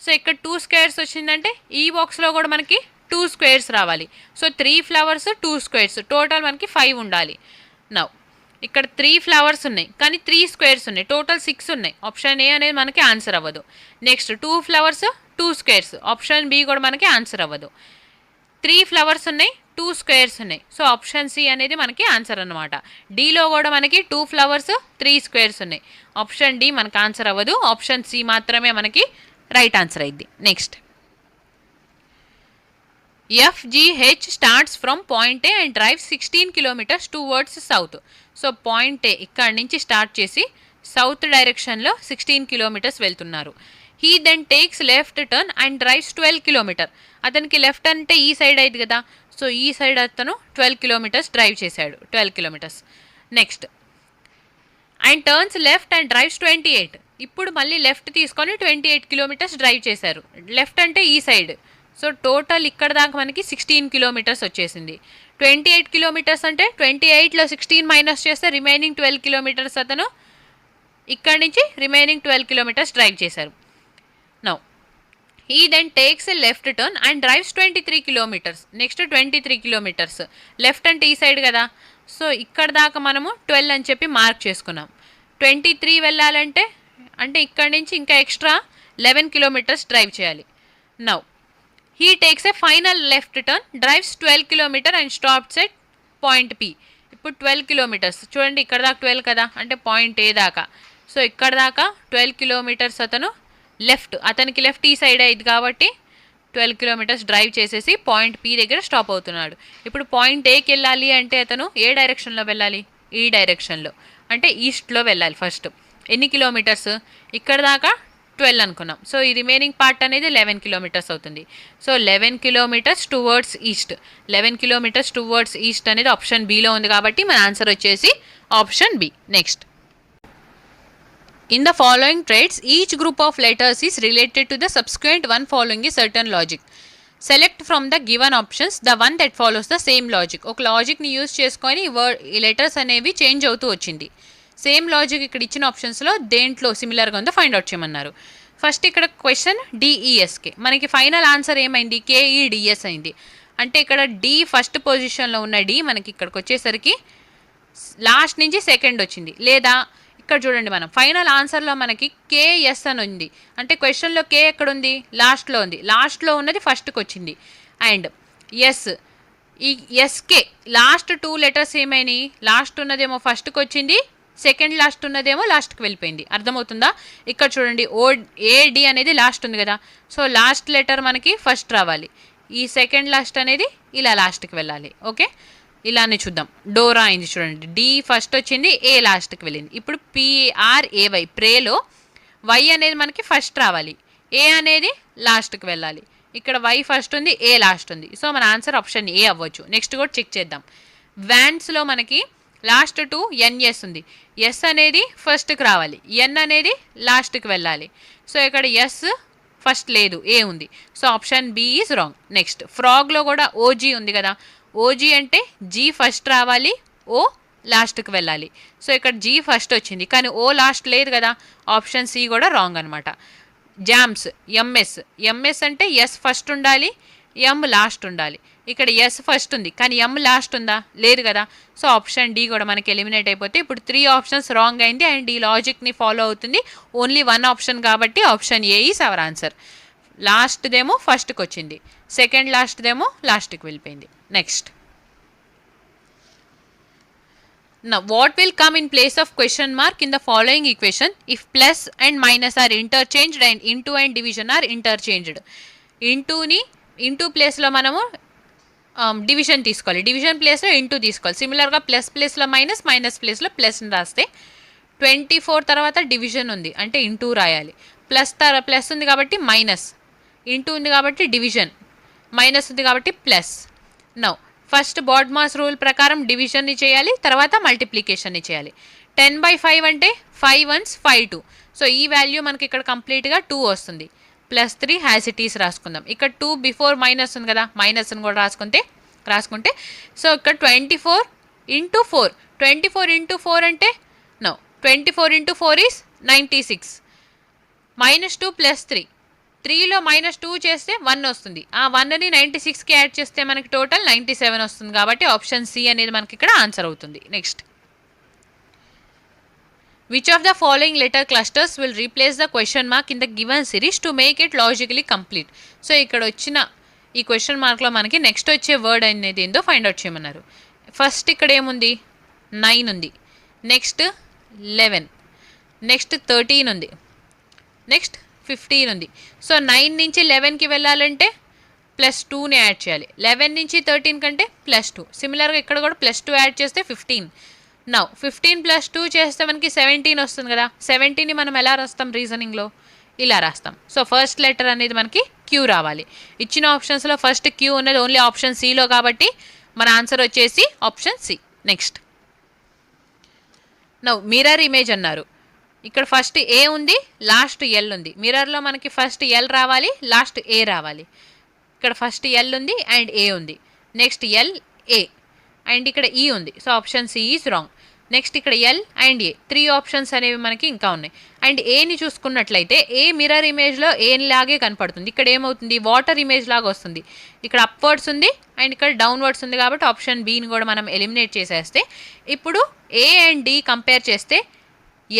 సో ఇక్కడ 2 స్క్వేర్స్ వచ్చిందంటే ఈ బాక్స్లో కూడా మనకి 2 స్క్వేర్స్ రావాలి. సో 3 ఫ్లవర్స్ 2 స్క్వేర్స్, టోటల్ మనకి 5 ఉండాలి. నౌ ఇక్కడ 3 ఫ్లవర్స్ ఉన్నాయి కానీ 3 స్క్వేర్స్ ఉన్నాయి, టోటల్ 6 ఉన్నాయి. ఆప్షన్ ఏ అనేది మనకి ఆన్సర్ అవ్వదు. Next 2 flowers 2 squares, option B కూడా మనకి ఆన్సర్ అవ్వదు. 3 ఫ్లవర్స్ ఉన్నాయి, 2 స్క్వేర్స్ ఉన్నాయి. సో ఆప్షన్ సి అనేది మనకి ఆన్సర్ అనమాట. డీలో కూడా మనకి 2 ఫ్లవర్స్ 3 స్క్వేర్స్ ఉన్నాయి. ఆప్షన్ డి మనకి ఆన్సర్ అవ్వదు, ఆప్షన్ సి మాత్రమే మనకి రైట్ ఆన్సర్ అయింది. Next, FGH starts from point A and drives 16 kilometers towards south. So point A ఇక్కడ నుంచి స్టార్ట్ చేసి సౌత్ డైరెక్షన్లో 16 కిలోమీటర్స్ వెళ్తున్నారు. He then takes left turn and drives 12 kilometer. అతనికి లెఫ్ట్ అంటే ఈ సైడ్ అయింది కదా, సో ఈ సైడ్ అతను 12 కిలోమీటర్స్ డ్రైవ్ చేశాడు. 12 kilometres. Next and turns left and drives 28. ఇప్పుడు మళ్ళీ లెఫ్ట్ తీసుకొని 28 కిలోమీటర్స్ డ్రైవ్ చేశారు. లెఫ్ట్ అంటే ఈ సైడ్. సో టోటల్ ఇక్కడ దాకా మనకి 16 కిలోమీటర్స్ వచ్చేసింది. 28 కిలోమీటర్స్ అంటే 28లో 16 మైనస్ చేస్తే రిమైనింగ్ 12 కిలోమీటర్స్ అతను ఇక్కడ నుంచి రిమైనింగ్ 12 కిలోమీటర్స్ డ్రైవ్ చేశారు. Now he then takes a left turn and drives 23 kilometres. Next 23 kilometres. Left అంటే ఈ సైడ్ కదా, సో ఇక్కడ దాకా మనము 12 అని చెప్పి మార్క్ చేసుకున్నాం. 23 వెళ్ళాలంటే అంటే ఇక్కడ నుంచి ఇంకా ఎక్స్ట్రా 11 కిలోమీటర్స్ డ్రైవ్ చేయాలి. Now he takes a final left turn, drives 12 kilometre and stops at point P. ఇప్పుడు 12 కిలోమీటర్స్ చూడండి, ఇక్కడ దాకా 12 కదా, అంటే పాయింట్ ఏ దాకా. సో ఇక్కడ దాకా 12 కిలోమీటర్స్ అతను లెఫ్ట్, అతనికి లెఫ్ట్ ఈ సైడ్ అయింది కాబట్టి 12 కిలోమీటర్స్ డ్రైవ్ చేసేసి పాయింట్ పి దగ్గర స్టాప్ అవుతున్నాడు. ఇప్పుడు పాయింట్ ఏకి వెళ్ళాలి అంటే అతను ఏ డైరెక్షన్లో వెళ్ళాలి? ఈ డైరెక్షన్లో, అంటే ఈస్ట్లో వెళ్ళాలి ఫస్ట్. ఎన్ని కిలోమీటర్స్? ఇక్కడ దాకా 12 అనుకున్నాం. సో ఈ రిమైనింగ్ పార్ట్ అనేది 11 కిలోమీటర్స్ అవుతుంది. So 11 kilometres towards east. 11 kilometres towards east అనేది ఆప్షన్ బిలో ఉంది కాబట్టి మన ఆన్సర్ వచ్చేసి option B. Next, in the following traits each group of letters is related to the subsequent one following a certain logic. Select from the given options the one that follows the same logic. ఒక లాజిక్ని use చేసుకొని ఈ letters అనేవి change అవుతూ వచ్చింది. Same logic ఇక్కడ ఇచ్చిన ఆప్షన్స్లో దేంట్లో సిమిలర్గా ఉందో ఫైండ్ అవుట్ చేయమన్నారు. ఫస్ట్ ఇక్కడ క్వశ్చన్ డిఈఎస్కే, మనకి ఫైనల్ ఆన్సర్ ఏమైంది? కేఈడిఎస్ అయింది. అంటే ఇక్కడ డి ఫస్ట్ పొజిషన్లో ఉన్న డి మనకి ఇక్కడికి వచ్చేసరికి లాస్ట్ నుంచి సెకండ్ వచ్చింది. లేదా ఇక్కడ చూడండి, మనం ఫైనల్ ఆన్సర్లో మనకి కేఎస్ అని ఉంది. అంటే క్వశ్చన్లో కే ఎక్కడుంది? లాస్ట్లో ఉంది. లాస్ట్లో ఉన్నది ఫస్ట్కి వచ్చింది. అండ్ ఎస్, ఈ ఎస్కే లాస్ట్ 2 లెటర్స్ ఏమైనాయి? లాస్ట్ ఉన్నదేమో ఫస్ట్కి వచ్చింది, సెకండ్ లాస్ట్ ఉన్నదేమో లాస్ట్కి వెళ్ళిపోయింది. అర్థమవుతుందా? ఇక్కడ చూడండి, ఏడి అనేది లాస్ట్ ఉంది కదా, సో లాస్ట్ లెటర్ మనకి ఫస్ట్ రావాలి. ఈ సెకండ్ లాస్ట్ అనేది ఇలా లాస్ట్కి వెళ్ళాలి. ఓకే, ఇలానే చూద్దాం. డోరా అయింది చూడండి, డి ఫస్ట్ వచ్చింది, ఏ లాస్ట్కి వెళ్ళింది. ఇప్పుడు పిఆర్ఏవై, ప్రేలో వై అనేది మనకి ఫస్ట్ రావాలి, ఏ అనేది లాస్ట్కి వెళ్ళాలి. ఇక్కడ వై ఫస్ట్ ఉంది, ఏ లాస్ట్ ఉంది. సో మన ఆన్సర్ ఆప్షన్ ఏ అవ్వచ్చు. నెక్స్ట్ కూడా చెక్ చేద్దాం. వ్యాన్స్లో మనకి లాస్ట్ 2 ఎన్ఎస్ ఉంది. ఎస్ అనేది ఫస్ట్కి రావాలి, ఎన్ అనేది లాస్ట్కి వెళ్ళాలి. సో ఇక్కడ ఎస్ ఫస్ట్ లేదు, ఏ ఉంది. So option B is wrong. Next, ఫ్రాగ్లో కూడా ఓజీ ఉంది కదా, ఓజీ అంటే జీ ఫస్ట్ రావాలి, ఓ లాస్ట్కి వెళ్ళాలి. సో ఇక్కడ జీ ఫస్ట్ వచ్చింది కానీ ఓ లాస్ట్ లేదు కదా, ఆప్షన్ సి కూడా రాంగ్ అనమాట. జామ్స్ ఎంఎస్, ఎంఎస్ అంటే ఎస్ ఫస్ట్ ఉండాలి, ఎం లాస్ట్ ఉండాలి. ఇక్కడ ఎస్ ఫస్ట్ ఉంది కానీ ఎం లాస్ట్ ఉందా? లేదు కదా. సో ఆప్షన్ డి కూడా మనకి ఎలిమినేట్ అయిపోతే ఇప్పుడు 3 ఆప్షన్స్ రాంగ్ అయింది. అండ్ ఈ లాజిక్ని ఫాలో అవుతుంది ఓన్లీ 1 ఆప్షన్ కాబట్టి option A is our answer. లాస్ట్దేమో ఫస్ట్కి వచ్చింది, సెకండ్ లాస్ట్దేమో లాస్ట్కి వెళ్ళిపోయింది. Next, now what will come in place of question mark in the following equation if plus and minus are interchanged and into and division are interchanged? Into ప్లేస్లో మనము division తీసుకోవాలి, division ప్లేస్లో ఇంటూ తీసుకోవాలి. సిమిలర్గా plus ప్లేస్లో minus, minus ప్లేస్లో ప్లస్ని రాస్తే 24 తర్వాత డివిజన్ ఉంది అంటే ఇంటూ రాయాలి. ప్లస్ ఉంది కాబట్టి మైనస్, ఇంటూ ఉంది కాబట్టి డివిజన్, మైనస్ ఉంది కాబట్టి plus. Now first BODMAS rule ప్రకారం డివిజన్ని చేయాలి, తర్వాత మల్టిప్లికేషన్ని చేయాలి. 10/5 అంటే 5 1s 5 2. సో ఈ వాల్యూ మనకి ఇక్కడ కంప్లీట్గా 2 వస్తుంది. +3 హ్యాస్ ఇట్ ఈస్ రాసుకుందాం. ఇక్కడ 2 బిఫోర్ మైనస్ ఉంది కదా, మైనస్ని కూడా రాసుకుంటే సో ఇక్కడ 24 × 4. 24 × 4 అంటే నో, 24 × 4 ఈస్ 96. -2 + 3, 3లో -2 చేస్తే 1 వస్తుంది. ఆ 1ని 96కి యాడ్ చేస్తే మనకి టోటల్ 97 వస్తుంది కాబట్టి ఆప్షన్ సి అనేది మనకి ఇక్కడ ఆన్సర్ అవుతుంది. Next, which of the following letter clusters will replace the question mark in the given series to make it logically complete? So ఇక్కడ వచ్చిన ఈ క్వశ్చన్ మార్క్లో మనకి నెక్స్ట్ వచ్చే వర్డ్ అనేది ఏందో ఫైండ్ అవుట్ చేయమన్నారు. ఫస్ట్ ఇక్కడ ఏముంది? 9 ఉంది, నెక్స్ట్ 11, నెక్స్ట్ 13 ఉంది, నెక్స్ట్ 15 ఉంది. సో 9 నుంచి 11కి వెళ్ళాలంటే +2ని యాడ్ చేయాలి. 11 నుంచి 13 కంటే +2. సిమిలర్గా ఇక్కడ కూడా +2 యాడ్ చేస్తే 15. నౌ 15 + 2 చేస్తే మనకి 17 వస్తుంది కదా. 17ని మనం ఎలా రాస్తాం రీజనింగ్లో? ఇలా రాస్తాం. సో ఫస్ట్ లెటర్ అనేది మనకి క్యూ రావాలి. ఇచ్చిన ఆప్షన్స్లో ఫస్ట్ క్యూ ఉన్నది ఓన్లీ ఆప్షన్ సిలో కాబట్టి మన ఆన్సర్ వచ్చేసి option C. Next now mirror image అన్నారు. ఇక్కడ ఫస్ట్ ఏ ఉంది, లాస్ట్ ఎల్ ఉంది. మిర్రర్లో మనకి ఫస్ట్ ఎల్ రావాలి, లాస్ట్ ఏ రావాలి. ఇక్కడ ఫస్ట్ ఎల్ ఉంది అండ్ ఏ ఉంది. నెక్స్ట్ ఎల్ ఏ అండ్ ఇక్కడ ఈ ఉంది. So option C is wrong. Next ఇక్కడ ఎల్ అండ్ ఏ 3 ఆప్షన్స్ అనేవి మనకి ఇంకా ఉన్నాయి. అండ్ ఏని చూసుకున్నట్లయితే ఏ మిర్రర్ ఇమేజ్లో ఏలాగే కనపడుతుంది. ఇక్కడ ఏమవుతుంది, వాటర్ ఇమేజ్ లాగా వస్తుంది. ఇక్కడ అప్వర్డ్స్ ఉంది అండ్ ఇక్కడ డౌన్వర్డ్స్ ఉంది కాబట్టి ఆప్షన్ బిని కూడా మనం ఎలిమినేట్ చేసేస్తే ఇప్పుడు ఏ అండ్ డి కంపేర్ చేస్తే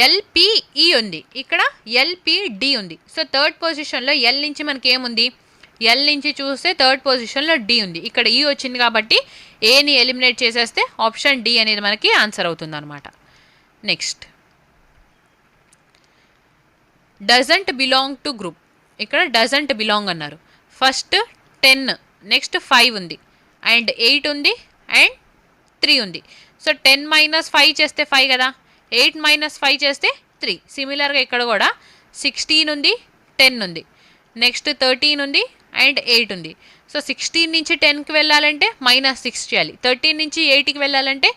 ఎల్పిఈ ఉంది, ఇక్కడ ఎల్పిడి ఉంది. సో థర్డ్ పొజిషన్లో ఎల్ నుంచి మనకి ఏముంది, ఎల్ నుంచి చూస్తే థర్డ్ పొజిషన్లో డి ఉంది. ఇక్కడ ఈ వచ్చింది కాబట్టి ఏని ఎలిమినేట్ చేసేస్తే ఆప్షన్ డి అనేది మనకి ఆన్సర్ అవుతుంది అనమాట. Next doesn't belong to group. ఇక్కడ డజంట్ బిలాంగ్ అన్నారు. ఫస్ట్ 10, నెక్స్ట్ 5 ఉంది అండ్ 8 ఉంది అండ్ 3 ఉంది. సో 10 - 5 చేస్తే 5 కదా, 8 - 5 చేస్తే 3. సిమిలర్గా ఇక్కడ కూడా 16 ఉంది, 10 ఉంది, నెక్స్ట్ 13 ఉంది అండ్ 8 ఉంది. సో 16 నుంచి 10కి వెళ్ళాలంటే -6 చేయాలి. 13 నుంచి 8కి వెళ్ళాలంటే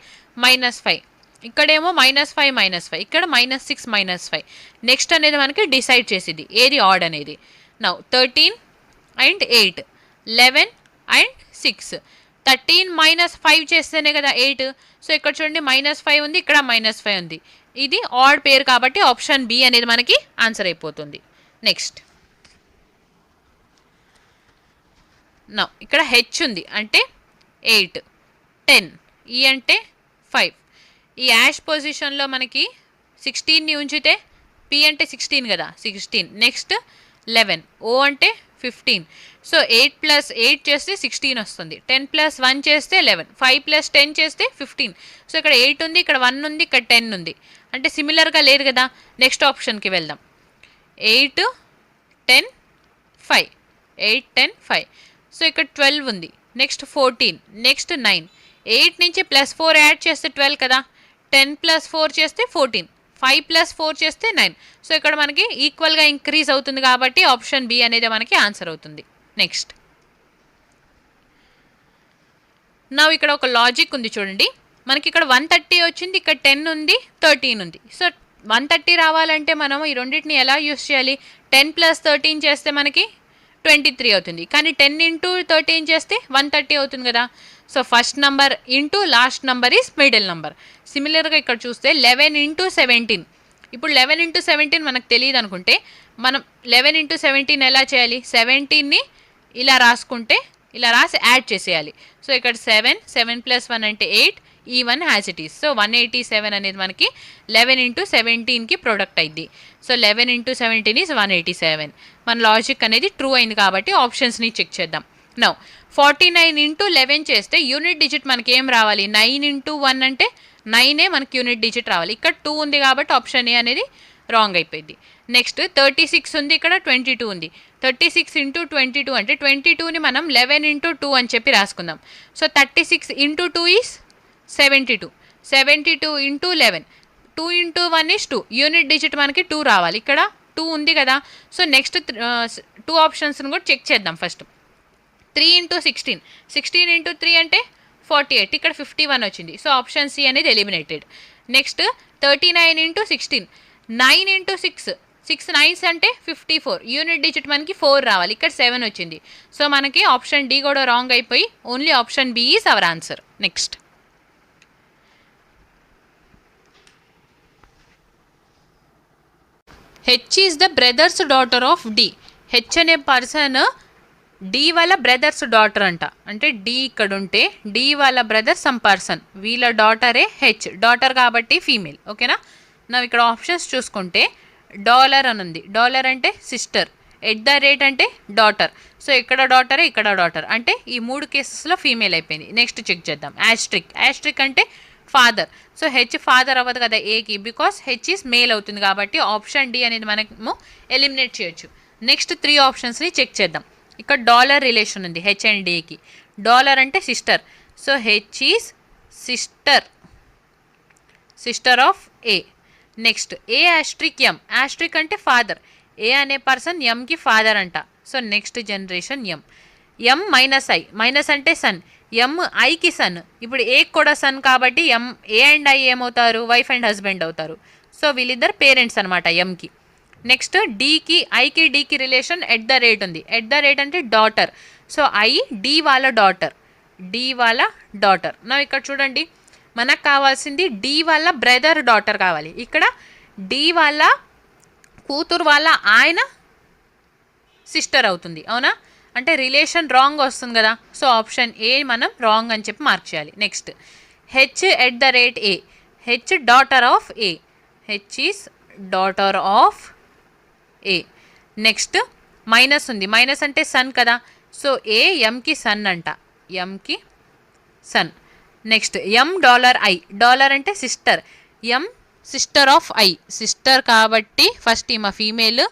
-5. ఇక్కడేమో -5 -5, ఇక్కడ -6 -5. నెక్స్ట్ అనేది మనకి డిసైడ్ చేసేది ఏది ఆడ్ అనేది. Now 13 and 8, 11 and 6. 13 - 5 చేస్తేనే కదా 8. సో ఇక్కడ చూడండి -5 ఉంది, ఇక్కడ -5 ఉంది. ఇది ఆడ్ పేరు కాబట్టి ఆప్షన్ బి అనేది మనకి ఆన్సర్ అయిపోతుంది. నెక్స్ట్ నౌ ఇక్కడ హెచ్ ఉంది అంటే 8, 10, ఈ అంటే 5. ఈ యాష్ పొజిషన్లో మనకి 16ని ఉంచితే పి అంటే 16 కదా, 16. నెక్స్ట్ 11, ఓ అంటే 15. సో 8 + 8 చేస్తే 16 వస్తుంది. 10 + 1 చేస్తే 11, 5 + 10 చేస్తే 15. సో ఇక్కడ 8 ఉంది, ఇక్కడ 1 ఉంది, ఇక్కడ 10 ఉంది. అంటే సిమిలర్గా లేదు కదా. నెక్స్ట్ ఆప్షన్కి వెళ్దాం. 8, 10, 5, 8, 10, 5. సో ఇక్కడ 12 ఉంది, నెక్స్ట్ 14, నెక్స్ట్ 9. 8 నుంచి +4 యాడ్ చేస్తే 12 కదా. 10 + 4 చేస్తే 14, 5 + 4 చేస్తే 9. సో ఇక్కడ మనకి ఈక్వల్గా ఇంక్రీజ్ అవుతుంది కాబట్టి ఆప్షన్ బి అనేది మనకి ఆన్సర్ అవుతుంది. నెక్స్ట్ నా ఇక్కడ ఒక లాజిక్ ఉంది చూడండి. మనకి ఇక్కడ 130 వచ్చింది, ఇక్కడ 10 ఉంది, 13 ఉంది. సో 130 రావాలంటే మనం ఈ రెండింటిని ఎలా యూస్ చేయాలి? 10 + 13 చేస్తే మనకి 23 అవుతుంది. కానీ 10 × 13 చేస్తే 130 అవుతుంది కదా. So first number into last number is middle number. సిమిలర్గా ఇక్కడ చూస్తే 11 × 17. ఇప్పుడు 11 × 17 మనకు తెలియదు అనుకుంటే మనం 11 × 17 ఎలా చేయాలి? 17ని ఇలా రాసుకుంటే ఇలా రాసి యాడ్ చేసేయాలి. సో ఇక్కడ 7 + 1 అంటే 8, ఈ 1 హ్యాస్ ఇట్ ఈస్. సో 187 అనేది మనకి 11 × 17కి ప్రొడక్ట్ అయింది. So 11 × 17 is 187. మన లాజిక్ అనేది ట్రూ అయింది కాబట్టి ఆప్షన్స్ని చెక్ చేద్దాం. నౌ 49 × 11 చేస్తే యూనిట్ డిజిట్ మనకి ఏం రావాలి? 9 × 1 అంటే 9ఏ మనకి యూనిట్ డిజిట్ రావాలి. ఇక్కడ 2 ఉంది కాబట్టి ఆప్షన్ ఏ అనేది రాంగ్ అయిపోయింది. నెక్స్ట్ 36 ఉంది, ఇక్కడ 22 ఉంది. 36 × 22 అంటే 22ని మనం 11 × 2 అని చెప్పి రాసుకుందాం. So 36 × 2 is 72, 72 × 11, 2 × 1 is 2. Unit digit మనకి 2 రావాలి. ఇక్కడ 2 ఉంది కదా. సో నెక్స్ట్ 2 ఆప్షన్స్ని కూడా చెక్ చేద్దాం. ఫస్ట్ 3 × 16, 16 × 3 అంటే 48, ఇక్కడ 51 వచ్చింది. సో ఆప్షన్ సి అనేది ఎలిమినేటెడ్. నెక్స్ట్ 39 × 16, 9 × 6, 6 9s అంటే 54. యూనిట్ డిజిట్ మనకి 4 రావాలి. ఇక్కడ 7 వచ్చింది. సో మనకి ఆప్షన్ డి కూడా రాంగ్ అయిపోయి only option B is our answer. Next H is the brother's daughter of D. H అనే పర్సన్ డి వాళ్ళ బ్రదర్స్ డాటర్ అంట. అంటే డి ఇక్కడ ఉంటే డి వాళ్ళ బ్రదర్ సమ్ పర్సన్, వీళ్ళ డాటరే హెచ్. డాటర్ కాబట్టి ఫీమేల్. ఓకేనా. నా ఇక్కడ ఆప్షన్స్ చూసుకుంటే డాలర్ అని ఉంది. డాలర్ అంటే సిస్టర్, @ అంటే డాటర్. సో ఇక్కడ డాటరే, ఇక్కడ డాటర్. అంటే ఈ 3 కేసెస్లో ఫీమేల్ అయిపోయింది. నెక్స్ట్ చెక్ చేద్దాం. యాస్ట్రిక్, యాస్ట్రిక్ అంటే ఫాదర్. సో హెచ్ ఫాదర్ అవ్వదు కదా ఏకి, బికాస్ హెచ్ ఈస్ మేల్ అవుతుంది కాబట్టి ఆప్షన్ డి అనేది మనము ఎలిమినేట్ చేయొచ్చు. నెక్స్ట్ 3 ఆప్షన్స్ని చెక్ చేద్దాం. ఇక్కడ డాలర్ రిలేషన్ ఉంది హెచ్ అండ్ డీకి. డాలర్ అంటే sister, so H is sister of A. Next A asterisk M, asterisk అంటే ఫాదర్, ఏ అనే పర్సన్ ఎంకి ఫాదర్ అంట. So next generation M. M minus I, minus అంటే సన్, ఎం ఐకి son. ఇప్పుడు ఏకి కూడా సన్ కాబట్టి ఏ అండ్ ఐ ఏమవుతారు, వైఫ్ అండ్ హస్బెండ్ అవుతారు. సో వీళ్ళిద్దరు పేరెంట్స్ అనమాట ఎంకి. నెక్స్ట్ డీకి, ఐకి డీకి రిలేషన్ ఎట్ ద రేట్ ఉంది. ఎట్ ద రేట్ అంటే డాటర్, సో ఐ డి వాళ్ళ డాటర్, నా ఇక్కడ చూడండి మనకు కావాల్సింది డి వాళ్ళ బ్రదర్ డాటర్ కావాలి. ఇక్కడ డి వాళ్ళ కూతురు వాళ్ళ ఆయన సిస్టర్ అవుతుంది, అవునా? అంటే రిలేషన్ రాంగ్ వస్తుంది కదా. సో ఆప్షన్ ఏ మనం రాంగ్ అని చెప్పి మార్క్ చేయాలి. Next H at the rate A, H daughter of A, H is daughter of A. Next minus ఉంది, మైనస్ అంటే సన్ కదా, సో ఏ ఎంకి సన్ అంట, ఎంకి son. Next M dollar I, dollar అంటే sister, M sister of I, sister కాబట్టి first ఈమె female,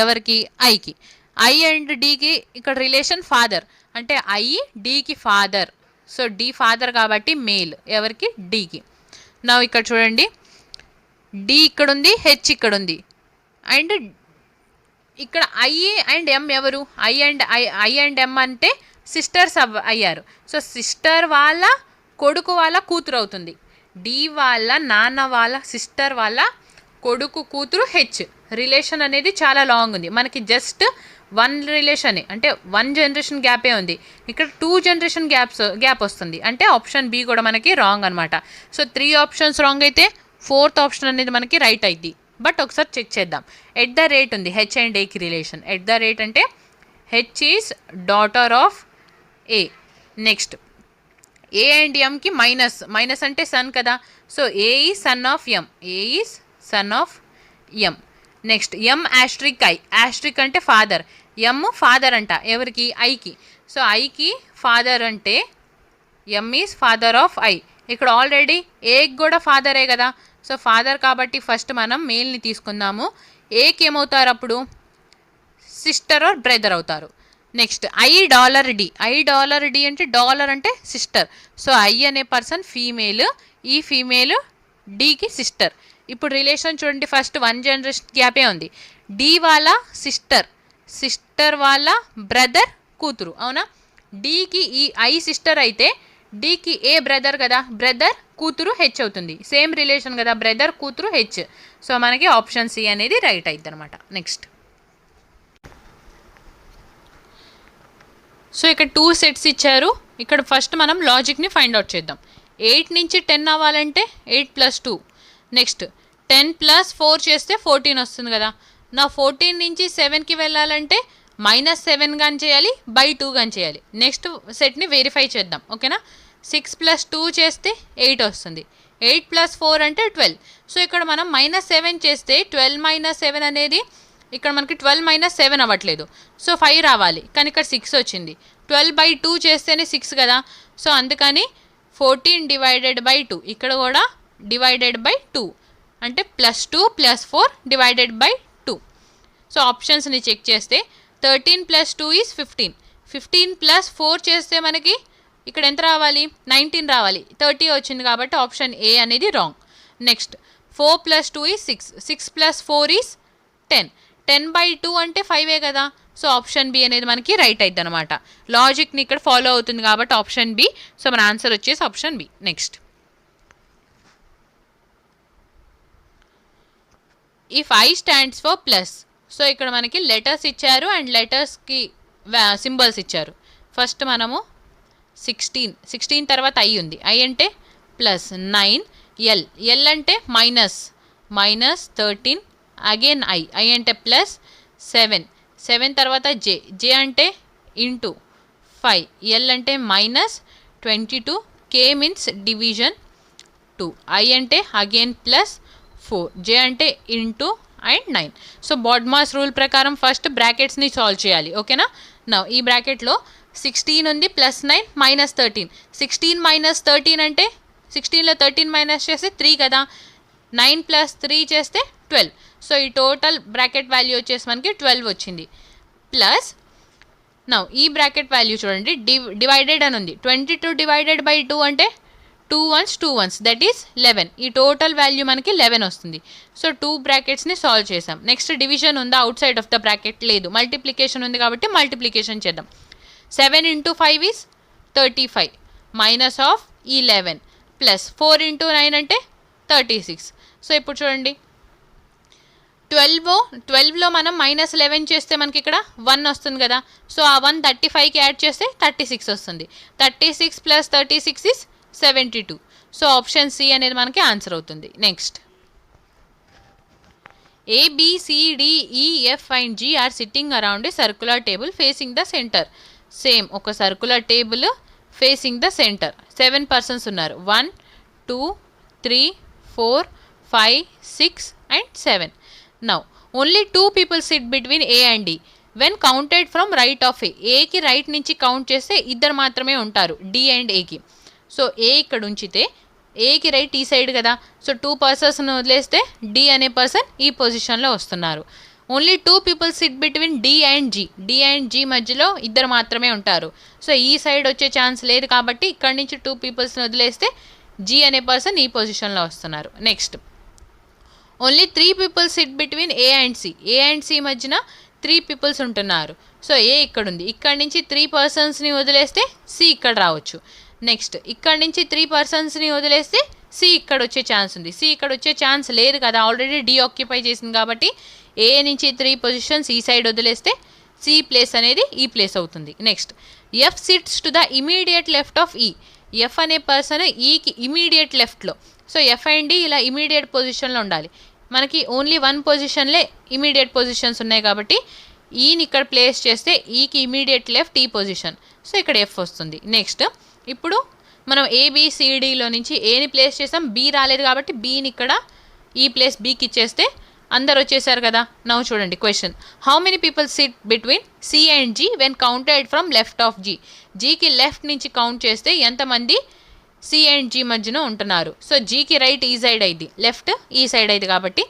ఎవరికి ఐకి. ఐ అండ్ డీకి ఇక్కడ రిలేషన్ ఫాదర్, అంటే ఐ డీకి ఫాదర్, సో డి ఫాదర్ కాబట్టి మేల్, ఎవరికి డీకి. నా ఇక్కడ చూడండి డి ఇక్కడ ఉంది, హెచ్ ఇక్కడ ఉంది, అండ్ ఇక్కడ ఐ అండ్ ఎం ఎవరు, ఐ అండ్ ఎం అంటే సిస్టర్స్ అయ్యారు. సో సిస్టర్ వాళ్ళ కొడుకు వాళ్ళ కూతురు అవుతుంది. డి వాళ్ళ నాన్న వాళ్ళ సిస్టర్ వాళ్ళ కొడుకు కూతురు హెచ్. రిలేషన్ అనేది చాలా లాంగ్ ఉంది, మనకి జస్ట్ వన్ రిలేషనే, అంటే వన్ జనరేషన్ గ్యాపే ఉంది. ఇక్కడ 2 జనరేషన్ గ్యాప్ వస్తుంది, అంటే ఆప్షన్ బి కూడా మనకి రాంగ్ అనమాట. సో 3 ఆప్షన్స్ రాంగ్ అయితే 4th ఆప్షన్ అనేది మనకి రైట్ అయింది. బట్ ఒకసారి చెక్ చేద్దాం. ఎట్ ద రేట్ ఉంది హెచ్ అండ్ ఏకి రిలేషన్. ఎట్ ద రేట్ అంటే H is daughter of A. Next A and Enki minus అంటే సన్ కదా, so A is son of M, A is son of M. Next M asterisk I, asterisk అంటే father, ఎం father అంట, ఎవరికి ఐకి. So ఐకి father అంటే ఎం is father of I. ఇక్కడ already ఏకి కూడా ఫాదరే కదా, సో ఫాదర్ కాబట్టి ఫస్ట్ మనం మేల్ని తీసుకుందాము. ఏకి ఏమవుతారు అప్పుడు, సిస్టర్ ఆర్ బ్రదర్ అవుతారు. నెక్స్ట్ ఐ డాలర్ డి, అంటే డాలర్ అంటే సిస్టర్, సో ఐ అనే పర్సన్ ఫీమేల్, ఈ ఫీమేల్ డీకి సిస్టర్. ఇప్పుడు రిలేషన్ చూడండి, ఫస్ట్ 1 జనరేషన్ గ్యాపే ఉంది. డి వాళ్ళ సిస్టర్ వాళ్ళ బ్రదర్ కూతురు, అవునా? డీకి ఈ ఐ సిస్టర్ అయితే డీకి ఏ బ్రదర్ కదా, బ్రదర్ కూతురు హెచ్ అవుతుంది, సేమ్ రిలేషన్ కదా, బ్రదర్ కూతురు హెచ్. సో మనకి ఆప్షన్ సి అనేది రైట్ అవుతుంది అనమాట. నెక్స్ట్ సో ఇక్కడ 2 సెట్స్ ఇచ్చారు. ఇక్కడ ఫస్ట్ మనం లాజిక్ని ఫైండ్ అవుట్ చేద్దాం. 8 నుంచి 10 అవ్వాలంటే 8 + 2. నెక్స్ట్ 10 + 4 చేస్తే 14 వస్తుంది కదా. నా 14 నుంచి 7కి వెళ్ళాలంటే -7 కానీ చేయాలి, /2 కానీ చేయాలి. నెక్స్ట్ సెట్ని వెరిఫై చేద్దాం, ఓకేనా. 6 + 2 చేస్తే 8 వస్తుంది, 8 + 4 అంటే 12. సో ఇక్కడ మనం -7 చేస్తే 12 - 7 అనేది ఇక్కడ మనకి 12 - 7 అవ్వట్లేదు, సో 5 రావాలి, కానీ ఇక్కడ 6 వచ్చింది. 12/2 చేస్తేనే 6 కదా, సో అందుకని 14/2, ఇక్కడ కూడా /2 అంటే +2 + 4 /2. సో ఆప్షన్స్ని చెక్ చేస్తే 13 + 2 ఈజ్ 15, 15 + 4 చేస్తే మనకి ఇక్కడ ఎంత రావాలి, 19 రావాలి, 30 వచ్చింది కాబట్టి ఆప్షన్ ఏ అనేది రాంగ్. నెక్స్ట్ 4 + 2 ఈజ్ 6, 6 + 4 ఈజ్ 10, 10/2 అంటే 5 కదా, సో ఆప్షన్ బి అనేది మనకి రైట్ అవుతుంది అనమాట. లాజిక్ని ఇక్కడ ఫాలో అవుతుంది కాబట్టి ఆప్షన్ బి. సో మన ఆన్సర్ వచ్చేసి option B. Next if I stands for plus, so ఇక్కడ మనకి లెటర్స్ ఇచ్చారు అండ్ లెటర్స్కి సింబల్స్ ఇచ్చారు. ఫస్ట్ మనము 16 తర్వాత ఐ ఉంది, ఐ అంటే +9, ఎల్ అంటే -13, అగైన్ ఐ అంటే +7 తర్వాత జే అంటే *5, ఎల్ అంటే -22, కే మీన్స్ డివిజన్ 2, ఐ అంటే అగైన్ +4, జే అంటే * and 9. సో బాడ్మాస్ రూల్ ప్రకారం ఫస్ట్ బ్రాకెట్స్ని సాల్వ్ చేయాలి, ఓకేనా. నా ఈ బ్రాకెట్లో 16 ఉంది, +9 -13, 16 - 13 అంటే 16లో 13 మైనస్ చేస్తే 3 కదా, 9 + 3 చేస్తే 12. సో ఈ టోటల్ బ్రాకెట్ వాల్యూ వచ్చేసి మనకి 12 వచ్చింది. ప్లస్ నౌ ఈ బ్రాకెట్ వాల్యూ చూడండి, డివైడెడ్ అని ఉంది. 22 డివైడెడ్ బై 2 అంటే 2 ones 2 ones దట్ ఈస్ 11. ఈ టోటల్ వాల్యూ మనకి 11 వస్తుంది. సో 2 బ్రాకెట్స్ని సాల్వ్ చేసాం. నెక్స్ట్ డివిజన్ ఉందా out side of the bracket? లేదు. మల్టిప్లికేషన్ ఉంది కాబట్టి మల్టిప్లికేషన్ చేద్దాం. 7 into 5 is 35 minus of 11 plus 4 into 9 అంటే 36. సో ఇప్పుడు చూడండి 12లో మనం -11 చేస్తే మనకి ఇక్కడ 1 వస్తుంది కదా. సో ఆ 1 35కి యాడ్ చేస్తే 36 వస్తుంది. 36 + 36 is 72. సో ఆప్షన్ సి అనేది మనకి ఆన్సర్ అవుతుంది. Next ABCDEF and G are sitting around a circular table facing the centre. Same ఒక circular table facing the centre. 7 persons ఉన్నారు. 1 2 3 4 5 6 and 7. Now only 2 people sit between A and D when counted from right of A. ఏకి right నుంచి count చేస్తే ఇద్దరు మాత్రమే ఉంటారు D and ఏకి. So ఏ ఇక్కడ ఉంచితే ఏకి రైట్ ఈ సైడ్ కదా. సో 2 personsను వదిలేస్తే D అనే పర్సన్ ఈ పొజిషన్లో వస్తున్నారు. Only 2 people sit between D and G. D and G మధ్యలో ఇద్దరు మాత్రమే ఉంటారు. సో ఈ సైడ్ వచ్చే ఛాన్స్ లేదు కాబట్టి ఇక్కడ నుంచి 2 peopleని వదిలేస్తే G అనే పర్సన్ ఈ పొజిషన్లో వస్తున్నారు. Next only 3 people sit between A and C. A and C మధ్యన 3 people ఉంటున్నారు. సో ఏ ఇక్కడ ఉంది. ఇక్కడ నుంచి 3 personsని వదిలేస్తే సి ఇక్కడ రావచ్చు. నెక్స్ట్ ఇక్కడ నుంచి 3 personsని వదిలేస్తే సి ఇక్కడ వచ్చే ఛాన్స్ ఉంది. సి ఇక్కడ వచ్చే ఛాన్స్ లేదు కదా, ఆల్రెడీ డి ఆక్యుపై చేసింది కాబట్టి ఏ నుంచి 3 positions ఈ సైడ్ వదిలేస్తే సి ప్లేస్ అనేది ఈ ప్లేస్ అవుతుంది. Next F sits to the immediate left of E. F అనే పర్సన్ ఈకి ఇమీడియట్ లెఫ్ట్లో. సో ఎఫ్ అండ్ డి ఇలా ఇమీడియట్ పొజిషన్లో ఉండాలి. మనకి ఓన్లీ 1 పొజిషన్లే ఇమీడియట్ పొజిషన్స్ ఉన్నాయి కాబట్టి ఈని ఇక్కడ ప్లేస్ చేస్తే ఈకి ఇమీడియట్ లెఫ్ట్ ఈ పొజిషన్. సో ఇక్కడ ఎఫ్ వస్తుంది. నెక్స్ట్ ఇప్పుడు మనం ఏబిసిడిలో నుంచి ఏని ప్లేస్ చేసాం, బి రాలేదు కాబట్టి బీని ఇక్కడ ఈ ప్లేస్ బీకి ఇచ్చేస్తే అందరు వచ్చేసారు కదా. నౌ చూడండి question, how many people sit between C and G when counted from left of G. జీకి లెఫ్ట్ నుంచి కౌంట్ చేస్తే ఎంతమంది సి అండ్ జీ మధ్యన ఉంటున్నారు. సో జీకి రైట్ ఈ సైడ్ అయింది, లెఫ్ట్ ఈ సైడ్ అయింది కాబట్టి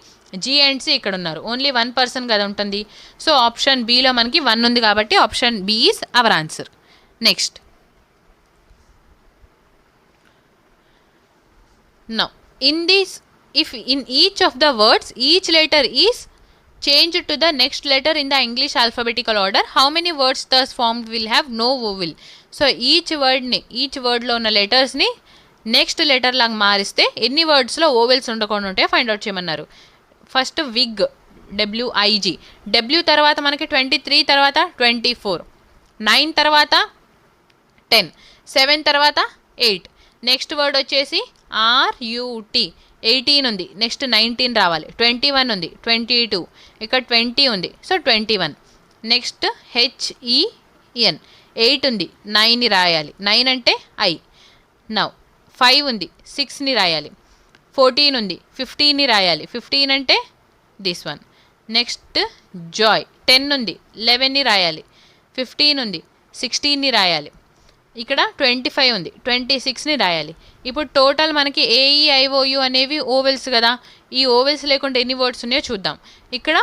జీ అండ్ సి ఇక్కడ ఉన్నారు. ఓన్లీ 1 person కదా ఉంటుంది. సో ఆప్షన్ బిలో మనకి 1 ఉంది కాబట్టి option B is our answer. Next now in this, if in each of the words each letter is changed to the next letter in the English alphabetical order, how many words thus formed will have no vowel. So each వర్డ్లో ఉన్న లెటర్స్ని next letter లాగా మారిస్తే ఎన్ని వర్డ్స్లో vowels ఉండకుండా ఉంటే find out చేయమన్నారు. First wig, WIG. W తర్వాత మనకి 23, తర్వాత 24, 9 తర్వాత 10, 7 తర్వాత 8. నెక్స్ట్ వర్డ్ వచ్చేసి RUT, 18 ఉంది. నెక్స్ట్ 19 రావాలి. 21 ఉంది, 22, ఇక్కడ 20 ఉంది. సో 21. నెక్స్ట్ HEN, 8 ఉంది, 9ని రాయాలి. 9 అంటే I. నౌ 5 ఉంది, 6ని రాయాలి. 14 ఉంది, 15ని రాయాలి. 15 అంటే దిస్ వన్. నెక్స్ట్ జాయ్, 10 ఉంది, 11ని రాయాలి. 15 ఉంది, 16ని రాయాలి. ఇక్కడ 25 ఉంది, 26ని రాయాలి. ఇప్పుడు టోటల్ మనకి AEIOU అనేవి ఓవెల్స్ కదా. ఈ ఓవెల్స్ లేకుండా ఎన్ని వర్డ్స్ ఉన్నాయో చూద్దాం. ఇక్కడ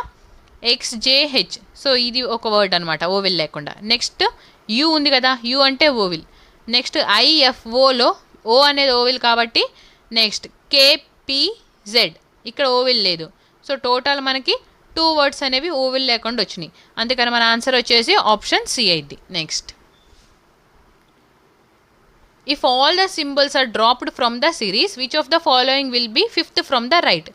XJH, సో ఇది ఒక వర్డ్ అనమాట ఓవెల్ లేకుండా. నెక్స్ట్ యూ ఉంది కదా, యూ అంటే ఓవెల్. నెక్స్ట్ IFOలో ఓ అనేది ఓవెల్ కాబట్టి నెక్స్ట్ KPZ, ఇక్కడ ఓవెల్ లేదు. సో టోటల్ మనకి 2 words అనేవి ఓవెల్ లేకుండా వచ్చినాయి. అందుకని మన ఆన్సర్ వచ్చేసి ఆప్షన్ సి అయింది. Next if all the symbols are dropped from the series, which of the following will be 5th from the right.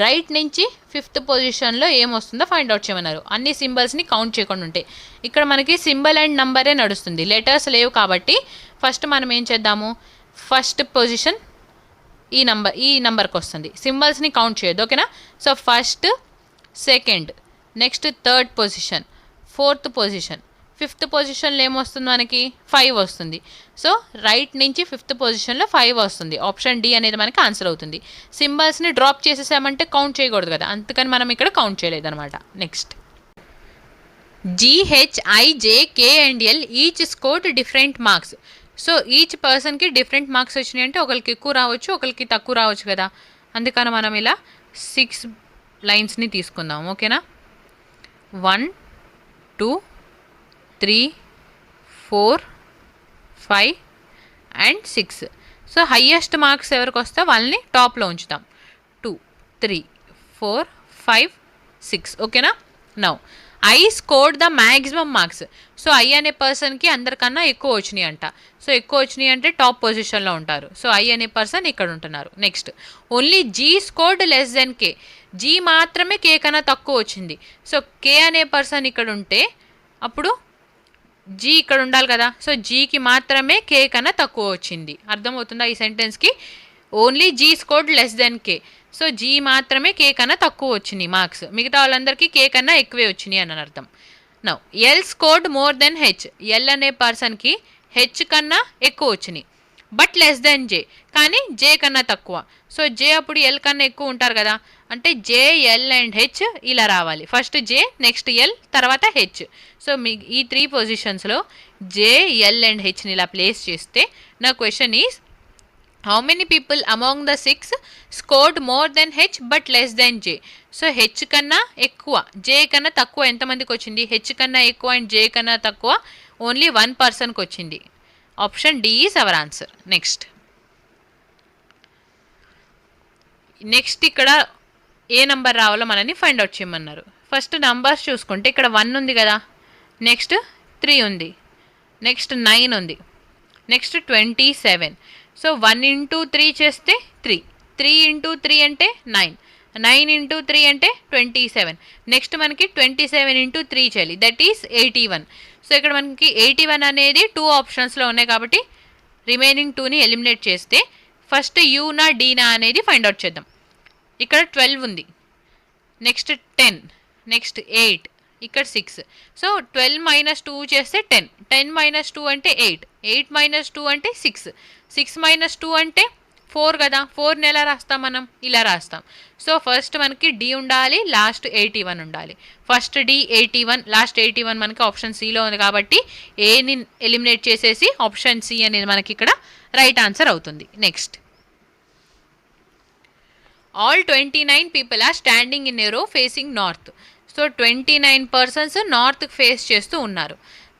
Right నుంచి 5th పొజిషన్లో ఏమొస్తుందో ఫైండ్ అవుట్ చేయమన్నారు. అన్ని సింబల్స్ని కౌంట్ చేయకుండా ఉంటాయి. ఇక్కడ మనకి సింబల్ అండ్ నంబరే నడుస్తుంది, లెటర్స్ లేవు కాబట్టి ఫస్ట్ మనం ఏం చేద్దాము, ఫస్ట్ పొజిషన్ ఈ నంబర్కి వస్తుంది. సింబల్స్ని కౌంట్ చేయొద్దు, ఓకేనా. So first, second, next 3rd position, 4th position, 5th పొజిషన్లో ఏమొస్తుంది మనకి 5 వస్తుంది. సో రైట్ నుంచి 5th పొజిషన్లో 5 వస్తుంది. ఆప్షన్ డి అనేది మనకి ఆన్సర్ అవుతుంది. సింబల్స్ని డ్రాప్ చేసేసామంటే కౌంట్ చేయకూడదు కదా, అందుకని మనం ఇక్కడ కౌంట్ చేయలేదన్నమాట. Next GHIJK and L each scored different marks. So each పర్సన్కి డిఫరెంట్ మార్క్స్ వచ్చినాయి అంటే ఒకరికి ఎక్కువ రావచ్చు, ఒకరికి తక్కువ రావచ్చు కదా. అందుకని మనం ఇలా 6 లైన్స్ని తీసుకుందాం, ఓకేనా. 1 2 3 4 5 అండ్ 6. సో హయ్యెస్ట్ మార్క్స్ ఎవరికి వస్తే వాళ్ళని టాప్లో ఉంచుతాం. 2 3 4 5 6. ఓకేనా. Now I scored the maximum marks. So I అనే పర్సన్కి అందరికన్నా ఎక్కువ వచ్చినాయి అంట. సో ఎక్కువ వచ్చినాయి అంటే టాప్ పొజిషన్లో ఉంటారు. సో ఐ అనే పర్సన్ ఇక్కడ ఉంటున్నారు. Next only G scored less than K. G మాత్రమే కే కన్నా తక్కువ వచ్చింది. సో కే అనే పర్సన్ ఇక్కడ ఉంటే అప్పుడు జీ ఇక్కడ ఉండాలి కదా. సో జీకి మాత్రమే కే కన్నా తక్కువ వచ్చింది. అర్థమవుతుందా ఈ సెంటెన్స్కి? Only G scored less than K. So G మాత్రమే కే కన్నా తక్కువ వచ్చినాయి మార్క్స్, మిగతా వాళ్ళందరికీ కే కన్నా ఎక్కువే వచ్చినాయి అని అర్థం. Now L scored more than H. L అనే పర్సన్కి హెచ్ కన్నా ఎక్కువ వచ్చినాయి, బట్ లెస్ దెన్ జే, కానీ జే కన్నా తక్కువ. సో జే అప్పుడు ఎల్ కన్నా ఎక్కువ ఉంటారు కదా, అంటే జే ఎల్ అండ్ హెచ్ ఇలా రావాలి. ఫస్ట్ జే, నెక్స్ట్ ఎల్, తర్వాత హెచ్. సో మీ ఈ 3 పొజిషన్స్లో జే ఎల్ అండ్ హెచ్ని ఇలా ప్లేస్ చేస్తే నా question is how many people among the 6 scored more than H but less than J. So H కన్నా ఎక్కువ, జే కన్నా తక్కువ ఎంతమందికి వచ్చింది? హెచ్ కన్నా ఎక్కువ అండ్ జే కన్నా తక్కువ ఓన్లీ 1 పర్సన్కి వచ్చింది. Option D is our answer. Next ఇక్కడ ఏ నెంబర్ రావాలో మనని ఫైండ్ అవుట్ చేయమన్నారు. ఫస్ట్ నంబర్స్ చూసుకుంటే ఇక్కడ 1 ఉంది కదా, నెక్స్ట్ 3 ఉంది, నెక్స్ట్ 9 ఉంది, నెక్స్ట్ 27. సో 1 ఇంటూ 3 చేస్తే 3, 3 ఇంటూ 3 అంటే 9, 9 ఇంటూ 3 అంటే 27. నెక్స్ట్ మనకి 27 ఇంటూ 3 చేయాలి, దట్ ఈస్ 81. సో ఇక్కడ మనకి 81 అనేది 2 ఆప్షన్స్లో ఉన్నాయి కాబట్టి రిమైనింగ్ 2ని ఎలిమినేట్ చేస్తే ఫస్ట్ యూనా డీనా అనేది ఫైండ్ అవుట్ చేద్దాం. ఇక్కడ 12 ఉంది, నెక్స్ట్ 10, నెక్స్ట్ 8, ఇక్కడ 6. సో 12 మైనస్ 2 చేస్తే 10, 10 మైనస్ 2 అంటే 8, 8 మైనస్ 2 అంటే 6, 6 మైనస్ 2 అంటే 4 కదా. 4ని ఎలా రాస్తాం మనం? ఇలా రాస్తాం. సో ఫస్ట్ మనకి డి ఉండాలి, లాస్ట్ 81 ఉండాలి. ఫస్ట్ డి 81, లాస్ట్ 81 మనకి ఆప్షన్ సిలో ఉంది కాబట్టి ఏని ఎలిమినేట్ చేసేసి ఆప్షన్ సి అనేది మనకి ఇక్కడ రైట్ ఆన్సర్ అవుతుంది. Next all 29 people are standing in a row facing north. So 29 persons north face చేస్తూ ఉన్నారు.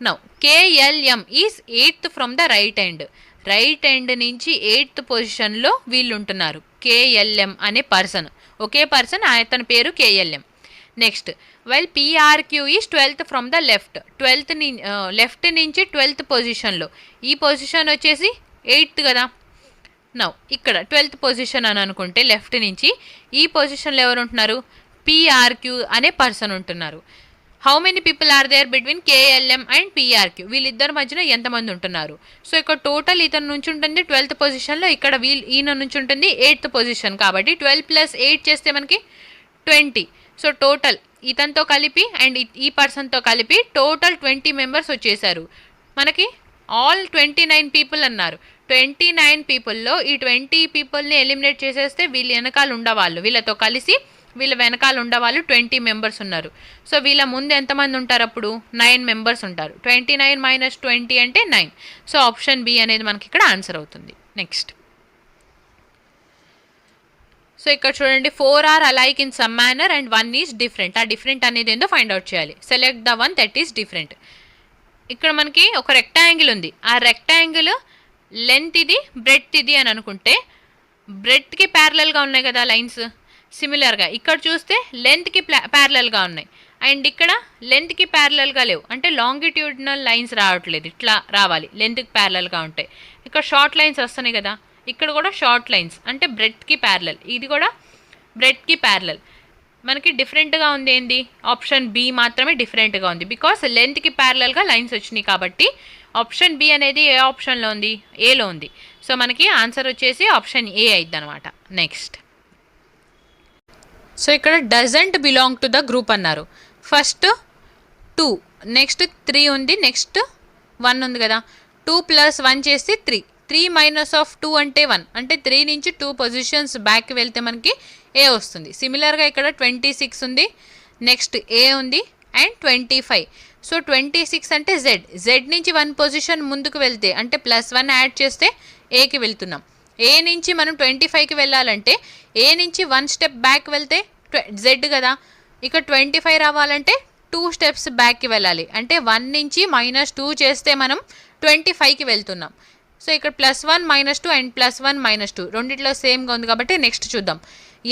Now KLM is 8th from the right end. Right end నుంచి 8th పొజిషన్లో వీళ్ళు ఉంటున్నారు. కేఎల్ఎం అనే పర్సన్, ఒకే పర్సన్, అతని పేరు KLM. Next well PRQ is 12th from the left. Left నుంచి 12th పొజిషన్లో, ఈ పొజిషన్ వచ్చేసి 8th కదా. నౌ ఇక్కడ 12th పొజిషన్ అని అనుకుంటే లెఫ్ట్ నుంచి ఈ పొజిషన్లో ఎవరు ఉంటున్నారు? పిఆర్క్యూ అనే పర్సన్ ఉంటున్నారు. How many people are there between K L M and P R Q? వీళ్ళిద్దరి మధ్యన ఎంతమంది ఉంటున్నారు? సో ఇక్కడ టోటల్ ఇతను నుంచి ఉంటుంది 12th పొజిషన్లో, ఇక్కడ ఈయన నుంచి ఉంటుంది 8th పొజిషన్ కాబట్టి 12 + 8 చేస్తే మనకి 20. సో టోటల్ ఇతనితో కలిపి అండ్ ఈ పర్సన్తో కలిపి టోటల్ 20 మెంబర్స్ వచ్చేసారు మనకి. ఆల్ 29 పీపుల్ అన్నారు. 29 పీపుల్లో ఈ 20 పీపుల్ని ఎలిమినేట్ చేసేస్తే వీళ్ళ వెనకాల ఉండేవాళ్ళు, వీళ్ళతో కలిసి వీళ్ళ వెనకాల ఉండేవాళ్ళు 20 మెంబర్స్ ఉన్నారు. సో వీళ్ళ ముందు ఎంతమంది ఉంటారు? అప్పుడు 9 మెంబర్స్ ఉంటారు. 29 - 20 అంటే 9. సో ఆప్షన్ బి అనేది మనకి ఇక్కడ ఆన్సర్ అవుతుంది. నెక్స్ట్ సో ఇక్కడ చూడండి 4 are alike in some manner and 1 is different. ఆ డిఫరెంట్ అనేది ఏందో ఫైండ్ అవుట్ చేయాలి. Select the one that is different. ఇక్కడ మనకి ఒక రెక్టాంగిల్ ఉంది. ఆ రెక్టాంగిల్ లెంత్ ఇది, బ్రెడ్త్ ఇది అని అనుకుంటే బ్రెడ్త్కి ప్యారలల్గా ఉన్నాయి కదా లైన్స్. సిమిలర్గా ఇక్కడ చూస్తే లెంత్కి ప్యారలల్గా ఉన్నాయి అండ్ ఇక్కడ లెంత్కి ప్యారలల్గా లేవు, అంటే లాంగిట్యూడినల్ లైన్స్ రావట్లేదు. ఇట్లా రావాలి, లెంత్కి ప్యారలల్గా ఉంటాయి. ఇక్కడ షార్ట్ లైన్స్ వస్తున్నాయి కదా, ఇక్కడ కూడా షార్ట్ లైన్స్ అంటే బ్రెడ్త్కి ప్యారలల్, ఇది కూడా బ్రెడ్త్కి ప్యారలల్. మనకి డిఫరెంట్గా ఉంది ఏంది? ఆప్షన్ బి మాత్రమే డిఫరెంట్గా ఉంది, బికాస్ లెంత్కి ప్యారలల్గా లైన్స్ వచ్చినాయి కాబట్టి ఆప్షన్ బి అనేది ఏ ఆప్షన్లో ఉంది? ఏలో ఉంది. సో మనకి ఆన్సర్ వచ్చేసి ఆప్షన్ ఏ అయిద్ది అనమాట. నెక్స్ట్ సో ఇక్కడ doesn't belong to the group అన్నారు. ఫస్ట్ 2, నెక్స్ట్ 3 ఉంది, నెక్స్ట్ 1 ఉంది కదా. 2 + 1 చేస్తే 3, 3 - 2 అంటే 1, అంటే 3 నుంచి 2 పొజిషన్స్ బ్యాక్కి వెళ్తే మనకి ఏ వస్తుంది. సిమిలర్గా ఇక్కడ 26 ఉంది, నెక్స్ట్ ఏ ఉంది అండ్ 25. సో 26 అంటే జెడ్ నుంచి 1 పొజిషన్ ముందుకు వెళ్తే అంటే +1 యాడ్ చేస్తే ఏకి వెళ్తున్నాం. ఏ నుంచి మనం 25కి వెళ్ళాలంటే ఏ నుంచి 1 స్టెప్ బ్యాక్ వెళ్తే జెడ్ కదా. ఇక్కడ 25 రావాలంటే 2 స్టెప్స్ బ్యాక్కి వెళ్ళాలి. అంటే 1 నుంచి -2 చేస్తే మనం 25కి వెళ్తున్నాం. సో ఇక్కడ +1 -2 అండ్ +1 -2 రెండిట్లో సేమ్గా ఉంది కాబట్టి నెక్స్ట్ చూద్దాం.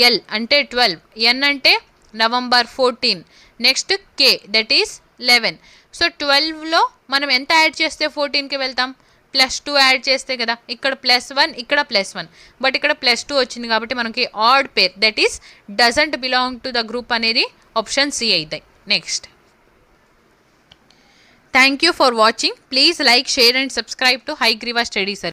ఎల్ అంటే 12, ఎన్ అంటే November 14, next K that is 11. So 12లో మనం ఎంత యాడ్ చేస్తే 14కి వెళ్తాం? +2 యాడ్ చేస్తే కదా. ఇక్కడ +1 ఇక్కడ +1, బట్ ఇక్కడ +2 వచ్చింది కాబట్టి మనకి odd pair that is doesn't belong to the group అనేది ఆప్షన్ సి అవుతాయి. Next, thank you for watching. Please like, share and subscribe to Hayagriva study circle.